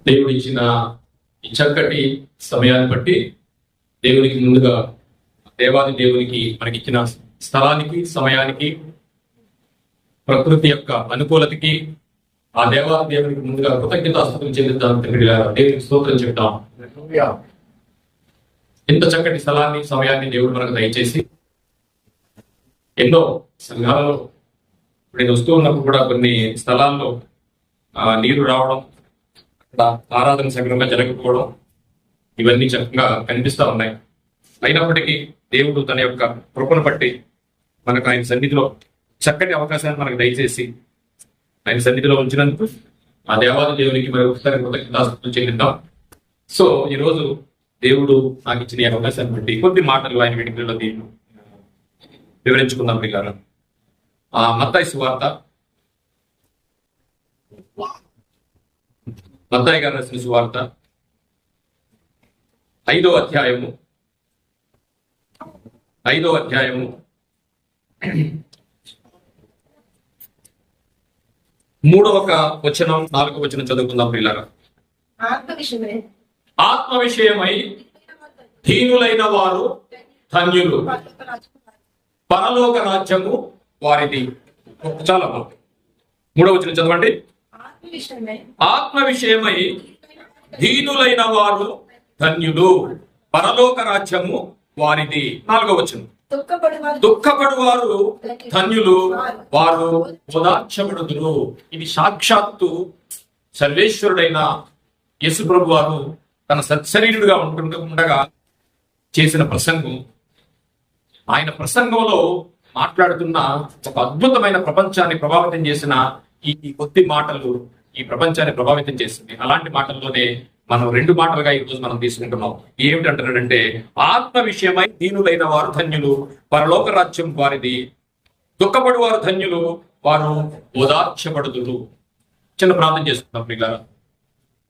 దేవుడు ఇచ్చిన ఈ చక్కటి సమయాన్ని బట్టి దేవునికి ముందుగా దేవాది దేవునికి మనకిచ్చిన స్థలానికి, సమయానికి, ప్రకృతి యొక్క అనుకూలతకి ఆ దేవాది దేవునికి ముందుగా కృతజ్ఞతాస్తుతులు చెందుతాం. దేవునికి స్తోత్రం చెప్తాం. ఇంత చక్కటి స్థలాన్ని, సమయాన్ని దేవుడు మనకు దయచేసి ఎన్నో సంఘాలలో నేను వస్తూ ఉన్నప్పుడు కూడా కొన్ని స్థలాల్లో నీరు రావడం, అక్కడ ఆరాధన సక్రమంగా జరగకపోవడం, ఇవన్నీ చక్కగా కనిపిస్తా ఉన్నాయి. అయినప్పటికీ దేవుడు తన యొక్క కృపను బట్టి మనకు ఆయన సన్నిధిలో చక్కటి అవకాశాన్ని మనకు దయచేసి ఆయన సన్నిధిలో ఉంచినందుకు ఆ దేవాది దేవునికి మరొకసారి కృతజ్ఞతాస్తుతులు చెల్లిద్దాం. సో ఈరోజు దేవుడు నాకు ఇచ్చిన అవకాశాన్ని బట్టి కొద్ది మాటలు ఆయన వెనుకలో వివరించుకుందాం. పిల్లలు, మత్తయి సువార్త, మత్తయి గారు రాసిన సువార్త 5వ అధ్యాయము 3వ వచనం 4వ వచనం చదువుకుందాం. పిల్లలు, ఆత్మ విషయమై దీనులైన వారు ధన్యులు, పరలోక రాజ్యము వారిది. చాలా బాగుంది. 3వ వచనం చదవండి. ఆత్మ విషయమై దీనులైన వారు ధన్యులు, పరలోక రాజ్యము వారిది. 4వ వచనం. దుఃఖపడు వారు ధన్యులు, వారు ఓదార్చబడుదురు. ఇది సాక్షాత్తు సర్వేశ్వరుడైన యేసు ప్రభు వారు తన సత్శరీరుడుగా ఉండగా చేసిన ప్రసంగం. ఆయన ప్రసంగంలో మాట్లాడుతున్న ఒక అద్భుతమైన ప్రపంచాన్ని ప్రభావితం చేసిన ఈ కొద్ది మాటలు ఈ ప్రపంచాన్ని ప్రభావితం చేసింది. అలాంటి మాటల్లోనే మనం 2 మాటలుగా ఈ రోజు మనం తీసుకుంటున్నాం. ఏమిటంటున్నాడంటే, ఆత్మ విషయమై దీనులైన వారు ధన్యులు, పరలోక రాజ్యం వారిది. దుఃఖపడు వారు ధన్యులు, వారు ఓదార్చబడుదురు. చిన్న ప్రార్థన చేసుకుందాం. పిల్ల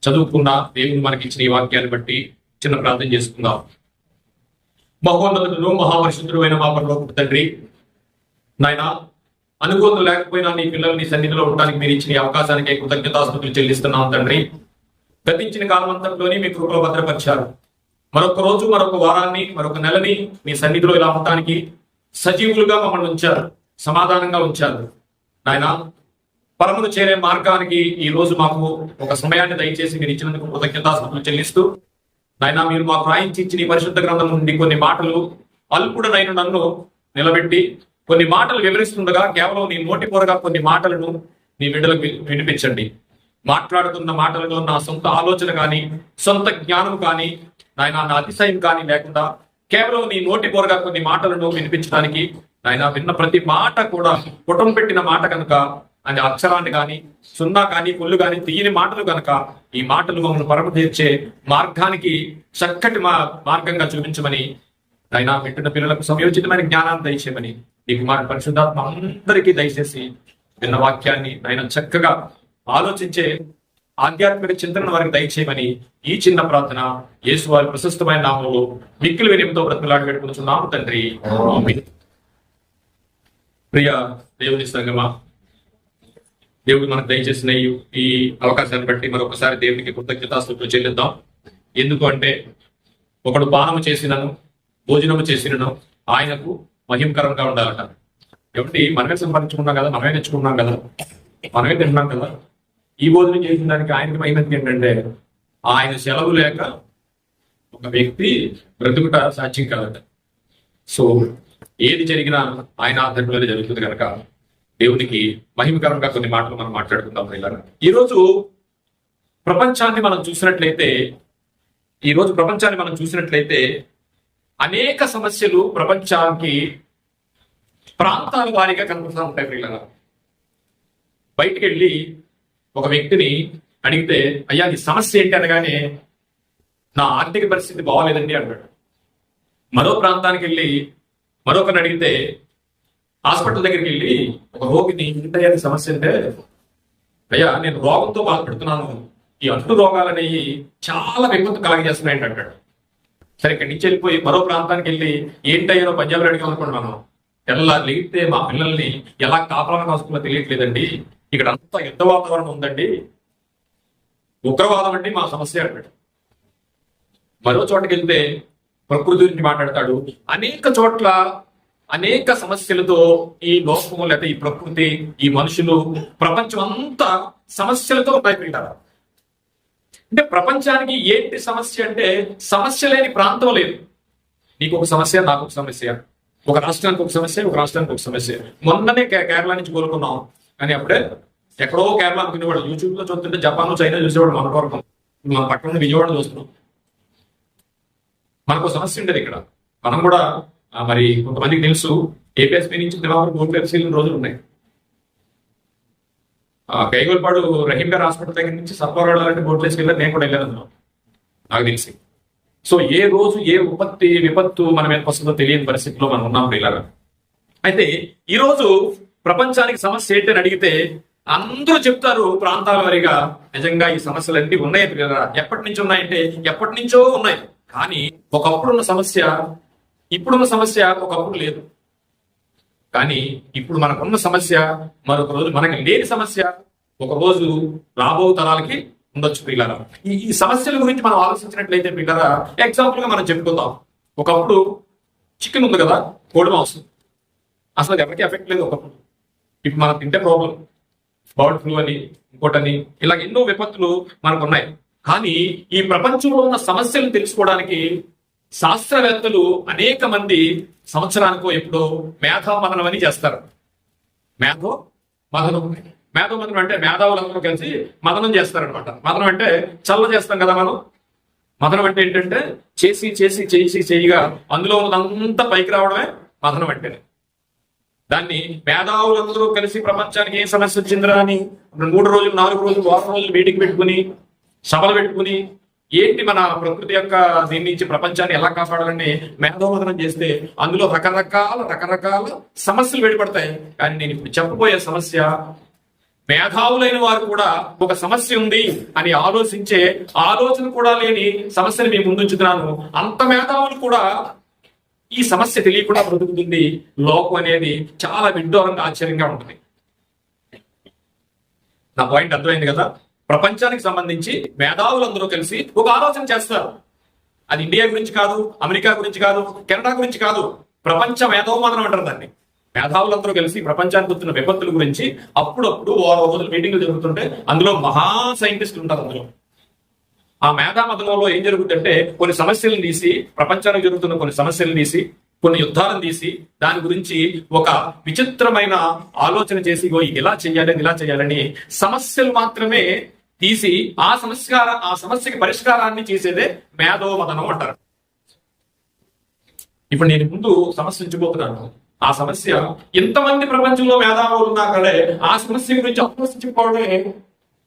చదువుకున్న దేవుడు మనకి ఇచ్చిన ఈ వాక్యాన్ని బట్టి చిన్న ప్రార్థన చేసుకుందాం. మహోన్నతుడు, మహాపరిశుద్ధుడు అయిన మా పరలోకపు తండ్రి, నాయన అనుకూలత లేకపోయినా నీ పిల్లల్ని సన్నిధిలో ఉండడానికి మీరు ఇచ్చిన అవకాశానికి కృతజ్ఞతాస్తుతులు చెల్లిస్తున్నాం తండ్రి. గతించిన కాలమంతంలోని మీ కృపలో భద్రపరిచారు. మరొక రోజు, మరొక వారాన్ని, మరొక నెలని మీ సన్నిధిలో ఇలా ఉండటానికి సజీవులుగా మమ్మల్ని ఉంచారు, సమాధానంగా ఉంచారు. నాయన పరమును చేరే మార్గానికి ఈ రోజు మాకు ఒక సమయాన్ని దయచేసి మీరు ఇచ్చినందుకు కృతజ్ఞతాస్తుతులు చెల్లిస్తూ, నాయన మీరు మాకు రాయించి ఇచ్చిన ఈ పరిశుద్ధ గ్రంథం నుండి కొన్ని మాటలు అల్పుడనైన నన్ను నిలబెట్టి కొన్ని మాటలు వివరిస్తుండగా కేవలం నీ నోటి పొరగా కొన్ని మాటలను నీ బిడ్డలకు వినిపించండి. మాట్లాడుతున్న మాటలలో నా సొంత ఆలోచన కానీ, సొంత జ్ఞానం కానీ, నాయన నా అతిశయం కానీ లేకుండా కేవలం నీ నోటి పొరగా కొన్ని మాటలను వినిపించడానికి, నాయన విన్న ప్రతి మాట కూడా పుటం పెట్టిన మాట కనుక, అది అక్షరాన్ని కానీ, సున్నా కానీ, పుల్లు కానీ తీయని మాటలు కనుక ఈ మాటలు మమ్మల్ని పరమ తీర్చే మార్గానికి చక్కటి మార్గంగా చూపించమని, ఆయన వింటున్న పిల్లలకు సమయోచితమైన జ్ఞానాన్ని దయచేయమని, ఈ కుమారుడు పరిశుద్ధాత్మ అందరికీ దయచేసి విన్న వాక్యాన్ని ఆయన చక్కగా ఆలోచించే ఆధ్యాత్మిక చింతన వారికి దయచేయమని ఈ చిన్న ప్రార్థన యేసు వారి ప్రశస్తమైన నామంలో మిక్కిలి వినయంతో బ్రతుకులాడి పెట్టుకుంటున్నాము తండ్రి. ప్రియ దేవుని సంగమా, దేవుడు మనకు దయచేసిన ఈ అవకాశాన్ని బట్టి మరొకసారి దేవునికి కృతజ్ఞతాస్తుతులు చెల్లిద్దాం. ఎందుకు అంటే, ఒకడు పానము చేసినను భోజనము చేసినను ఆయనకు మహిమకరంగా ఉండాలట. కాబట్టి మనమే సంపాదించుకున్నాం కదా, మనమే తెచ్చుకున్నాం కదా, మనమే తింటున్నాం కదా. ఈ భోజనం చేసిన దానికి ఆయనకి మహిమతి ఏంటంటే, ఆయన సెలవు లేక ఒక వ్యక్తి బ్రతుకుట సాధ్యం కాదట. సో ఏది జరిగినా ఆయన ఆధ్వర్యంలోనే జరుగుతుంది కనుక దేవునికి మహిమకరంగా కొన్ని మాటలు మనం మాట్లాడుకుందాం. ఈరోజు ప్రపంచాన్ని మనం చూసినట్లయితే అనేక సమస్యలు ప్రపంచానికి ప్రాంతాల వారీగా కనిపిస్తూ ఉంటాయి. పిల్లలు బయటికి వెళ్ళి ఒక వ్యక్తిని అడిగితే, అయ్యా నీ సమస్య ఏంటి అనగానే, నా ఆర్థిక పరిస్థితి బాగోలేదండి అంటాడు. మరో ప్రాంతానికి వెళ్ళి మరొకరిని అడిగితే, హాస్పిటల్ దగ్గరికి వెళ్ళి ఒక రోగిని ఇంతయ్యా సమస్య అంటే, అయ్యా నేను రోగంతో బాధపడుతున్నాను, ఈ అంటు రోగాలు అనేవి చాలా విపత్తు కలగజేస్తున్నాయండి అంటాడు. సరే, ఇక్కడి నుంచి వెళ్ళిపోయి మరో ప్రాంతానికి వెళ్ళి ఏంటయ్యానో పంజాబ్ అడిగాం అనుకోండి, మనం ఎలా లేగితే మా పిల్లల్ని ఎలా కాపాడాలని అవసరంలో తెలియట్లేదండి, ఇక్కడ అంతా యుద్ధ వాతావరణం ఉందండి, ఉగ్రవాదం అంటే మా సమస్య అంటాడు. మరో చోటకి వెళ్తే ప్రకృతి గురించి మాట్లాడతాడు. అనేక చోట్ల అనేక సమస్యలతో ఈ లోకము లేదా ఈ ప్రకృతి, ఈ మనుషులు, ప్రపంచం అంతా సమస్యలతో ఉన్నాయి పిల్లలు. అంటే ప్రపంచానికి ఏంటి సమస్య అంటే సమస్య లేని ప్రాంతం లేదు. నీకు ఒక సమస్య, నాకు ఒక సమస్య, ఒక రాష్ట్రానికి ఒక సమస్య, ఒక రాష్ట్రానికి ఒక సమస్య. మొన్ననే కేరళ నుంచి కోరుకున్నాం, కానీ అప్పుడే ఎక్కడో కేరళ అనుకునేవాడు. యూట్యూబ్ లో చూస్తుంటే జపాన్, చైనా చూసేవాడు. మన వరకు మన పక్కన విజయవాడ చూస్తున్నాం. మనకు సమస్య ఉండేది ఇక్కడ. మనం కూడా మరి కొంతమందికి తెలుసు, ఏపీఎస్పీ నుంచి దివాకర్ గోల్డ్ వెబ్సైల్ రోజులు ఉన్నాయి. కైగోల్పాడు రహీం గారు హాస్పిటల్ దగ్గర నుంచి సర్వర్ అంటే గోల్డ్ వెళ్ళారు. నేను కూడా వెళ్ళాను అందులో, నాకు తెలిసి. సో ఏ రోజు ఏ విపత్తు మన మీద వస్తుందో తెలియని పరిస్థితిలో మనం ఉన్నాం పిల్లలు. అయితే ఈ రోజు ప్రపంచానికి సమస్య ఏంటని అడిగితే అందరూ చెప్తారు ప్రాంతాల వారీగా. నిజంగా ఈ సమస్యలన్నీ ఉన్నాయి పిల్లరా. ఎప్పటి నుంచి ఉన్నాయంటే ఎప్పటి నుంచో ఉన్నాయి. కానీ ఒకప్పుడున్న సమస్య ఇప్పుడున్న సమస్య ఒకప్పుడు లేదు. కానీ ఇప్పుడు మనకున్న సమస్య మరొక రోజు మనకి లేని సమస్య ఒక రోజు రాబో తరాలకి ఉండొచ్చు పిల్లరా. ఈ సమస్యల గురించి మనం ఆలోచించినట్లయితే పిల్లరా, ఎగ్జాంపుల్ గా మనం చెప్పుకుందాం. ఒకప్పుడు చికెన్ ఉంది కదా, కోడి మాంసం, అసలు ఎవరికి ఎఫెక్ట్ లేదు ఒకప్పుడు. ఇప్పుడు మనం తింటే ప్రాబ్లం, బర్డ్ ఫ్లూ అని, ఇంకోటని, ఇలా ఎన్నో విపత్తులు మనకు ఉన్నాయి. కానీ ఈ ప్రపంచంలో ఉన్న సమస్యలు తెలుసుకోవడానికి శాస్త్రవేత్తలు అనేక మంది సంవత్సరానికో ఎప్పుడో మేధామథనం అని చేస్తారు. మేధోమథనం అంటే మేధావులందరూ కలిసి మదనం చేస్తారనమాట. మదనం అంటే చల్ల చేస్తాం కదా మనం. మదనం అంటే ఏంటంటే చేసి చేసి చేసి చేయగా అందులో ఉన్నదంతా పైకి రావడమే మదనం అంటే. దాన్ని మేధావులందరూ కలిసి ప్రపంచానికి ఏ సమస్య వచ్చిందిరా అని 3 రోజులు, 4 రోజులు, 6 రోజులు మీటింగ్ పెట్టుకుని, సభలు పెట్టుకుని, ఏంటి మన ప్రకృతి యొక్క దీని నుంచి ప్రపంచాన్ని ఎలా కాపాడాలని మేధోమథనం చేస్తే అందులో రకరకాల సమస్యలు వెలువడతాయి. కానీ నేను ఇప్పుడు చెప్పబోయే సమస్య, మేధావులైన వారు కూడా ఒక సమస్య ఉంది అని ఆలోచించే ఆలోచన కూడా లేని సమస్యను మేము ముందుంచుతున్నాను. అంత మేధావులు కూడా ఈ సమస్య తెలియకుండా బ్రతుకుతుంది. లోకం అనేది చాలా విడ్డూరంగా, ఆశ్చర్యంగా ఉంటుంది. నా పాయింట్ అర్థమైంది కదా. ప్రపంచానికి సంబంధించి మేధావులందరూ కలిసి ఒక ఆలోచన చేస్తారు. అది ఇండియా గురించి కాదు, అమెరికా గురించి కాదు, కెనడా గురించి కాదు, ప్రపంచ మేధావుమథనం అంటారు దాన్ని. మేధావులందరూ కలిసి ప్రపంచానికి వస్తున్న విపత్తుల గురించి అప్పుడప్పుడు 6 రోజులు మీటింగ్లు జరుగుతుంటే అందులో మహా సైంటిస్టులు ఉంటారు. అందులో ఆ మేధామథనంలో ఏం జరుగుతుందంటే కొన్ని సమస్యలను తీసి, ప్రపంచానికి జరుగుతున్న కొన్ని సమస్యలను తీసి, కొన్ని యుద్ధాలను తీసి, దాని గురించి ఒక విచిత్రమైన ఆలోచన చేసి ఇలా చేయాలని సమస్యలు మాత్రమే తీసి ఆ సమస్యకి పరిష్కారాన్ని చేసేదే మేధోమథనం అంటారు. ఇప్పుడు నేను ముందు సమస్య ఉంచిపోతున్నాను. ఆ సమస్య ఎంతమంది ప్రపంచంలో మేధావులు ఉన్నా కూడా ఆ సమస్య గురించి ఆలోచించుకోవడమే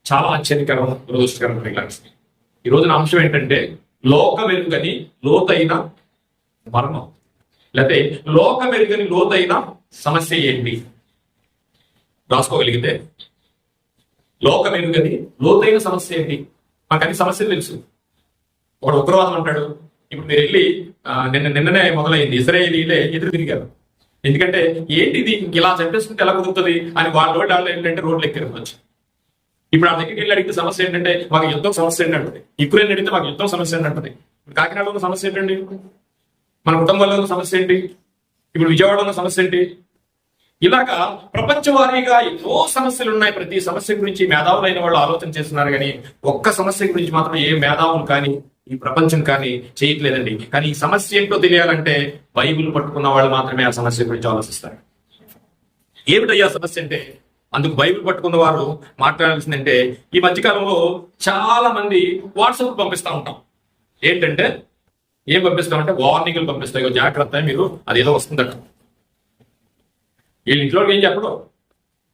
చాలా ఆశ్చర్యకరం, దురదృష్టకరం. ఈ రోజున అంశం ఏంటంటే లోకమెరుగని లోతైన మర్మం, లేకపోతే లోకమెరుగని లోతైన సమస్య ఏంటి రాసుకోగలిగితే, లోకమెరుగని లోతైన సమస్య ఏంటి? మనకు అన్ని సమస్యలు తెలుసు. ఒకడు ఉగ్రవాదం అంటాడు. ఇప్పుడు మీరు వెళ్ళి నిన్ననే మొదలైంది, ఇజ్రాయేలీలే ఎదురు తిరిగారు. ఎందుకంటే ఏంటి ఇది, ఇలా చంపేసుకుంటే ఎలా కుదురుతుంది అని వాళ్ళు ఏంటంటే రోడ్లు ఎక్కిరవచ్చు. ఇప్పుడు ఆ దగ్గరికి వెళ్ళి అడిగితే సమస్య ఏంటంటే మాకు యుద్ధం సమస్య ఏంటంటే, యుక్రెయిన్ అడిగితే మాకు యుద్ధం సమస్య ఏంటంటే, కాకినాడలో ఉన్న సమస్య ఏంటండి, మన కుటుంబంలో ఉన్న సమస్య ఏంటి, ఇప్పుడు విజయవాడలో ఉన్న సమస్య ఏంటి, ఇలాగా ప్రపంచవారీగా ఎన్నో సమస్యలు ఉన్నాయి. ప్రతి సమస్య గురించి మేధావులైన వాళ్ళు ఆలోచన చేస్తున్నారు. కానీ ఒక్క సమస్య గురించి మాత్రం ఏ మేధావులు కానీ ఈ ప్రపంచం కానీ చేయట్లేదండి. కానీ ఈ సమస్య ఏంటో తెలియాలంటే బైబిల్ పట్టుకున్న వాళ్ళు మాత్రమే ఆ సమస్య గురించి ఆలోచిస్తారు. ఏమిటయ్యా సమస్య అంటే అందుకు బైబిల్ పట్టుకున్న వారు మాట్లాడాల్సిందంటే, ఈ మధ్యకాలంలో చాలా మంది వాట్సాప్ పంపిస్తూ ఉంటాం. ఏంటంటే ఏం పంపిస్తామంటే వార్నింగ్లు పంపిస్తాయి, జాగ్రత్త మీరు అదేదో వస్తుందట. వీళ్ళ ఇంట్లోకి ఏం చెప్పడం,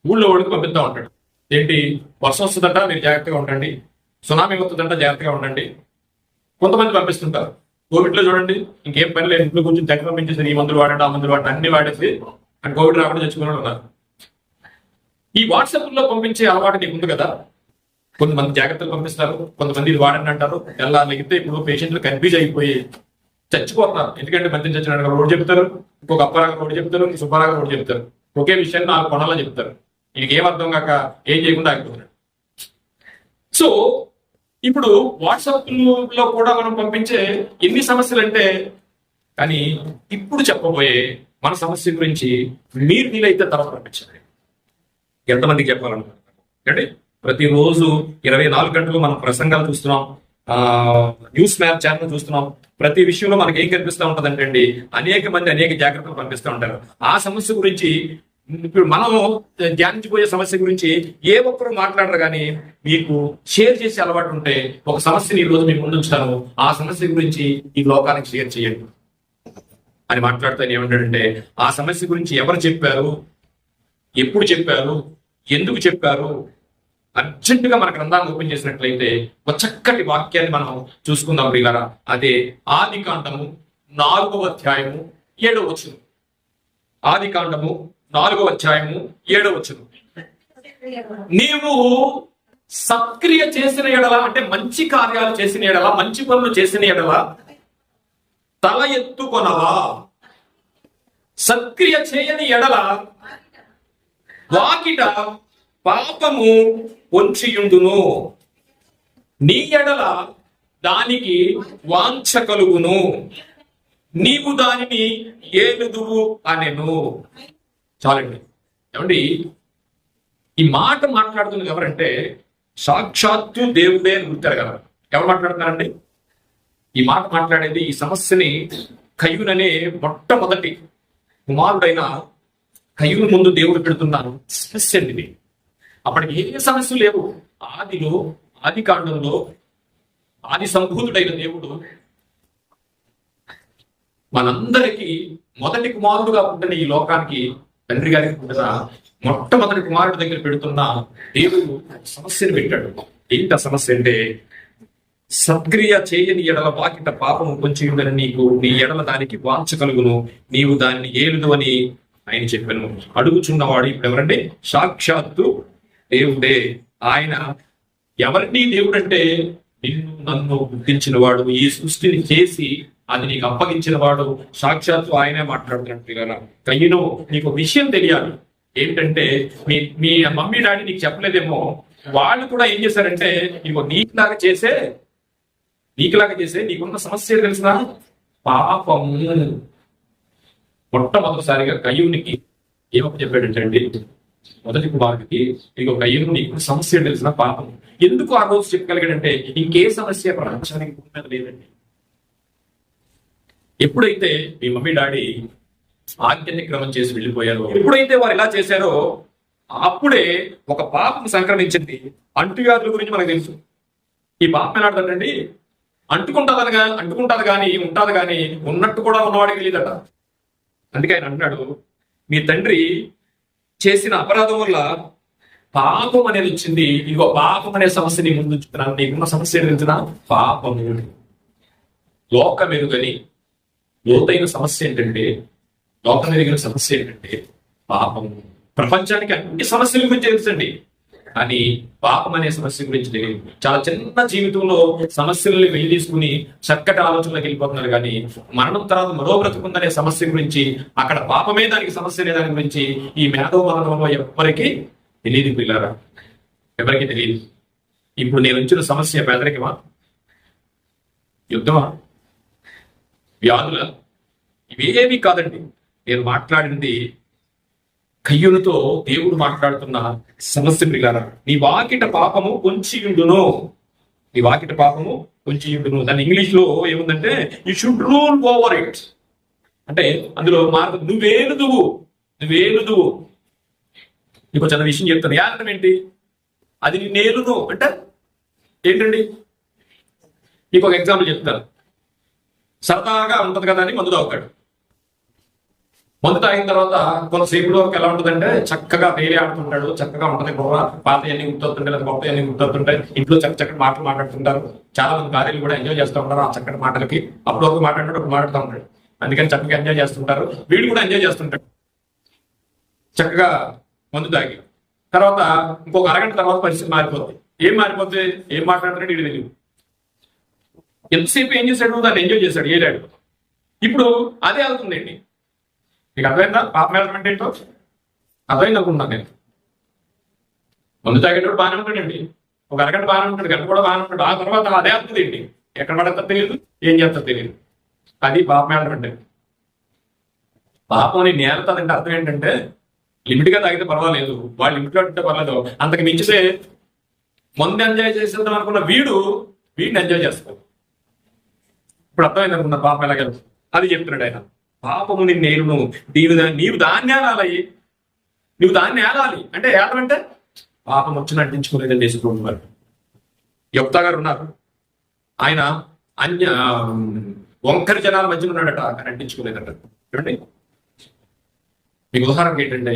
ఊళ్ళో ఓడికి పంపిస్తూ ఉంటాడు. ఏంటి, వర్షం వస్తుందంట మీరు జాగ్రత్తగా ఉండండి, సునామీ వస్తుందంట జాగ్రత్తగా ఉండండి. కొంతమంది పంపిస్తుంటారు. కోవిడ్లో చూడండి, ఇంకేం పని లేదు, ఇంట్లో కొంచెం తెగ పంపించేసి ఈ మందులు వాడండి, ఆ మందులు వాడండి, అన్ని వాడేసి అని కోవిడ్ రాకుండా చచ్చిపోయిన ఉన్నారు. ఈ వాట్సాప్ లో పంపించే అలవాటు నీకు ఉంది కదా. కొంతమంది జాగ్రత్తలు పంపిస్తారు, కొంతమంది ఇది వాడండి అంటారు. ఎలా లెగితే ఇప్పుడు పేషెంట్లు కన్ఫ్యూజ్ అయిపోయి చచ్చిపోతున్నారు. ఎందుకంటే మధ్య చచ్చినట్టు రోడ్డు చెప్తారు, ఇంకొక అప్పరాగా రోడ్డు చెప్తారు, సుబ్బారాగా రోడ్డు చెప్తారు. ఒకే విషయాన్ని 4 కొనాలని చెప్తారు. వీడికి ఏం అర్థం కాక ఏం చేయకుండా ఆగిపోతున్నాడు. సో ఇప్పుడు వాట్సాప్ లో కూడా మనం పంపించే ఎన్ని సమస్యలు అంటే, కానీ ఇప్పుడు చెప్పబోయే మన సమస్య గురించి మీరు వీలైతే తర్వాత పంపించండి. ఎంతమందికి చెప్పాలనుకుంటున్నారు అంటే ప్రతిరోజు 24 గంటలు మనం ప్రసంగాలు చూస్తున్నాం, న్యూస్ మ్యాప్ ఛానల్ చూస్తున్నాం. ప్రతి విషయంలో మనకి ఏం కనిపిస్తూ ఉంటదంటే అండి, అనేక మంది అనేక జాగ్రత్తలు పంపిస్తూ ఉంటారు. ఆ సమస్య గురించి ఇప్పుడు మనం ధ్యానించిపోయే సమస్య గురించి ఏ ఒక్కరు మాట్లాడరు, కానీ మీకు షేర్ చేసే అలవాటు ఉంటే ఒక సమస్యని ఈ రోజు మీకు ముందు ఉంచుతాను, ఆ సమస్య గురించి ఈ లోకానికి షేర్ చేయండి అని మాట్లాడుతూ ఏమంటాడంటే, ఆ సమస్య గురించి ఎవరు చెప్పారు, ఎప్పుడు చెప్పారు, ఎందుకు చెప్పారు. అర్జెంటుగా మన గ్రంథాన్ని ఓపెన్ చేసినట్లయితే ఒక చక్కటి వాక్యాన్ని మనం చూసుకుందాం ప్రియులారా. అదే ఆదికాండము 4వ అధ్యాయము 7వ వచనం. ఆదికాండము 4వ అధ్యాయము 7వ వచనం. నీవు సత్క్రియ చేసిన ఎడల, అంటే మంచి కార్యాలు చేసిన ఎడల, మంచి పనులు చేసిన ఎడల తల ఎత్తుకొనవా, సత్క్రియ చేయని ఎడల వాకిట పాపము పొంచియుండును, నీ ఎడల దానికి వాంఛ కలుగును, నీవు దానిని ఏలుదువు అనెను. చాలండి. ఏమండి, ఈ మాట మాట్లాడుతున్నది ఎవరంటే సాక్షాత్తు దేవుడే గుర్తారు కదా. ఎవరు మాట్లాడుతున్నారండి? ఈ మాట మాట్లాడేది, ఈ సమస్యని కయ్యూననే మొట్టమొదటి కుమారుడైన కయ్యూను ముందు దేవుడు పెడుతున్నాను సమస్య ఇది. అప్పటికి ఏ సమస్యలు లేవు. ఆది కాండంలో ఆది సంభూతుడైన దేవుడు మనందరికీ మొదటి కుమారుడుగా పుట్టిన ఈ లోకానికి, తండ్రి గారికి పుట్టిన మొట్టమొదటి కుమారుడి దగ్గర పెడుతున్న దేవుడు సమస్యను పెట్టాడు. ఏంటి ఆ సమస్య అంటే, సత్క్రియ చేయని ఎడల వాకిట పాపము పొంచి ఉందని నీకు, నీ ఎడల దానికి వాంఛ కలుగును, నీవు దానిని ఏలుదు అని ఆయన చెప్పాను. అడుగుచున్నవాడు ఇప్పుడు ఎవరంటే సాక్షాత్తు దేవుడే. ఆయన ఎవరిని దేవుడు అంటే, నిన్ను నన్ను గుర్తించిన వాడు, ఈ సృష్టిని చేసి అది నీకు అప్పగించిన వాడు సాక్షాత్తు ఆయనే మాట్లాడుతున్నట్టు కదా. కయ్యను, నీకు విషయం తెలియాలి. ఏంటంటే మీ మమ్మీ డాడీ నీకు చెప్పలేదేమో, వాళ్ళు కూడా ఏం చేశారంటే నీకు నీకులాగా చేసే నీకున్న సమస్య తెలిసిన పాపము. మొట్టమొదటిసారిగా కయ్యూనికి ఏమని చెప్పాడంటే అండి, మొదటి కుమారుడికి, ఇక కయ్యూను నీకు సమస్య తెలిసిన పాపం. ఎందుకు ఆ రోజు చెప్పగలిగాడంటే, ఇంకే సమస్య ప్రపంచానికి భూమి మీద లేదండి. ఎప్పుడైతే మీ మమ్మీ డాడీ ఆజ్ఞాక్రమం చేసి వెళ్ళిపోయారో, ఎప్పుడైతే వారు ఇలా చేశారో, అప్పుడే ఒక పాపం సంక్రమించింది. అంటువ్యాధుల గురించి మనకు తెలుసు. ఈ పాపం ఎలాంటిదండి, అంటుకుంటాది కానీ ఉంటాది కానీ ఉన్నట్టు కూడా ఉన్నవాడికి తెలియదట. అందుకే ఆయన అంటున్నాడు, మీ తండ్రి చేసిన అపరాధం వల్ల పాపం అనేది వచ్చింది. ఇగో పాపం అనే సమస్య నీ ముందు ఉంచుతున్నాను. నీకున్న సమస్య ఏంటంటే పాపం. లోకమెరుగని లోతైన సమస్య ఏంటంటే, లోకమెరిగిన సమస్య ఏంటంటే పాపం. ప్రపంచానికి అన్ని సమస్యల గురించి తెలుసండి, కానీ పాపం అనే సమస్య గురించి తెలియదు. చాలా చిన్న జీవితంలో సమస్యలని వెళ్ళి తీసుకుని చక్కటి ఆలోచనలోకి వెళ్ళిపోతున్నారు, కానీ మరణం తర్వాత మరో బ్రతుకుందనే సమస్య గురించి, అక్కడ పాపమే దానికి సమస్య అనే దాని గురించి ఈ మేధో మరణంలో ఎవరికి తెలియదు పిల్లారా, ఎవరికి తెలియదు. ఇప్పుడు నేను ఉంచిన సమస్య పేదరికమా, యుద్ధమా, వ్యాధుల, ఇవేమీ కాదండి. నేను మాట్లాడింది కయ్యూనుతో దేవుడు మాట్లాడుతున్న సమస్య పిల్లారా. నీ వాకిట పాపము పొంచియుండును, నీ వాకిట పాపము పొంచియుండును. దాని ఇంగ్లీష్ లో ఏముందంటే, you should rule over it. అంటే అందులో మార్గం నువ్వేలుదువు. నీకు చిన్న విషయం చెప్తాను. అర్థం ఏంటి? అది నేలును అంటే ఏంటండి? నీకు ఒక ఎగ్జాంపుల్ చెప్తాను. సరదాగా ఉంటది కదా అని మందు తాగుతాడు. మందు తాగిన తర్వాత కొంతసేపు వరకు ఎలా ఉంటుందంటే, చక్కగా వేరే ఆడుతుంటాడు, చక్కగా ఉంటది. పాత అన్ని గుర్తొస్తుంటాయి, లేదా కొత్త అన్ని గుర్తొస్తుంటాయి. ఇంట్లో చక్కటి మాటలు మాట్లాడుతుంటారు. చాలా మంది భార్యలు కూడా ఎంజాయ్ చేస్తూ ఉంటారు ఆ చక్కటి మాటలకి. అప్పుడు ఒక మాట్లాడినట్టు ఒక మాట్లాడుతూ ఉంటాడు. అందుకని చక్కగా ఎంజాయ్ చేస్తుంటారు. వీడు కూడా ఎంజాయ్ చేస్తుంటాడు చక్కగా మందు తాగి. తర్వాత ఇంకొక అరగంట తర్వాత పరిస్థితి మారిపోతుంది. ఏం మారిపోతుంది? ఏం మాట్లాడుతున్నాడు వీడు తెలియదు. ఎంతసేపు ఏం చేశాడు? దాన్ని ఎంజాయ్ చేశాడు, ఏడాడు. ఇప్పుడు అదే అవుతుందండి. మీకు అర్థమైందా పాపం ఎలమెంట్ ఏంటో? అర్థమైంది అనుకుంటున్నాను నేను. మందు తాగేటప్పుడు బాగానే ఉంటాడండి, ఒక అరగంట బాగానే ఉంటాడు, గంట కూడా బాగానే ఉంటాడు. ఆ తర్వాత అదే అవుతుంది ఏంటి, ఎక్కడ పడతా తెలియదు, ఏం చేస్తా తెలియదు. అది పాపం అంటే. పాపం నీ నేలతాదంటే అర్థం ఏంటంటే లిమిట్ గా తాగితే పర్వాలేదు, వాళ్ళు లిమిట్ లో ఉంటే పర్వాలేదు, అంతకు మించితే ముందు ఎంజాయ్ చేసేద్దాం అనుకున్న వీడిని ఎంజాయ్ చేస్తాడు. ఇప్పుడు అర్థమైంది అనుకున్న పాపం ఎలాగ అది చెప్తున్నాడు ఆయన. పాపము నిన్ను ఏలును, నీవు దాన్ని ఏలాలి, నువ్వు దాన్ని ఏలాలి. అంటే ఏలంటే పాపం వచ్చి నటించుకోలేదని చేసుకుంటున్నారు. యొప్తా గారు ఉన్నారు, ఆయన వంకరి జనాల మధ్యలో ఉన్నాడట, ఆయన అంటించుకోలేదట. చూడండి, మీకు ఉదాహరణకి ఏంటంటే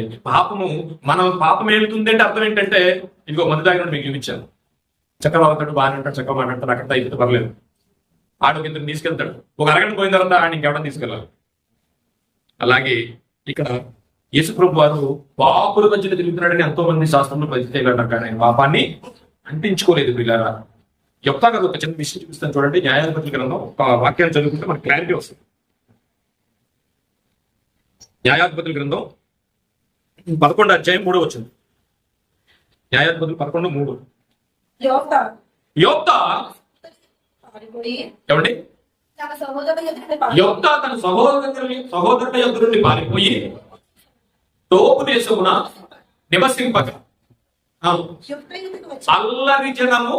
మనం పాపం ఏలుతుంది అంటే అర్థం ఏంటంటే, ఇదిగో మందు తాగినట్టు మీకు చూపించాను. చక్కగా అవుతాడు, బాగానే ఉంటాడు, చక్కగా మాట్లాడతాడు, అక్కడ అయితే పర్లేదు, ఆడు కింద తీసుకెళ్తాడు. ఒక అరగంట పోయిన తర్వాత ఆయన ఇంకెవడం తీసుకెళ్ళాలి. అలాగే ఇక్కడ యేసుప్రభు వారు పాపుల మధ్యలో తిరుగుతున్నాడని ఎంతో మంది శాస్త్రంలో పరిచయాలంటారు, కానీ ఆయన పాపాన్ని అంటించుకోలేదు. పిల్లరా, చెప్తా కదా, ఒక చిన్న విషయం చూపిస్తాను చూడండి. న్యాయాధిపతుల గ్రంథం ఒక వాక్యాన్ని చదువుకుంటే మనకు క్లారిటీ వస్తుంది. న్యాయాధిపతుల గ్రంథం 11 వచ్చింది. న్యాయాధిపతులు 11:3. యోప్తా ఏమండి, యోప్తా తన సహోదరుల యొద్ద నుండి పారిపోయి తోపు దేశమున నివసింపక అల్లరి జనము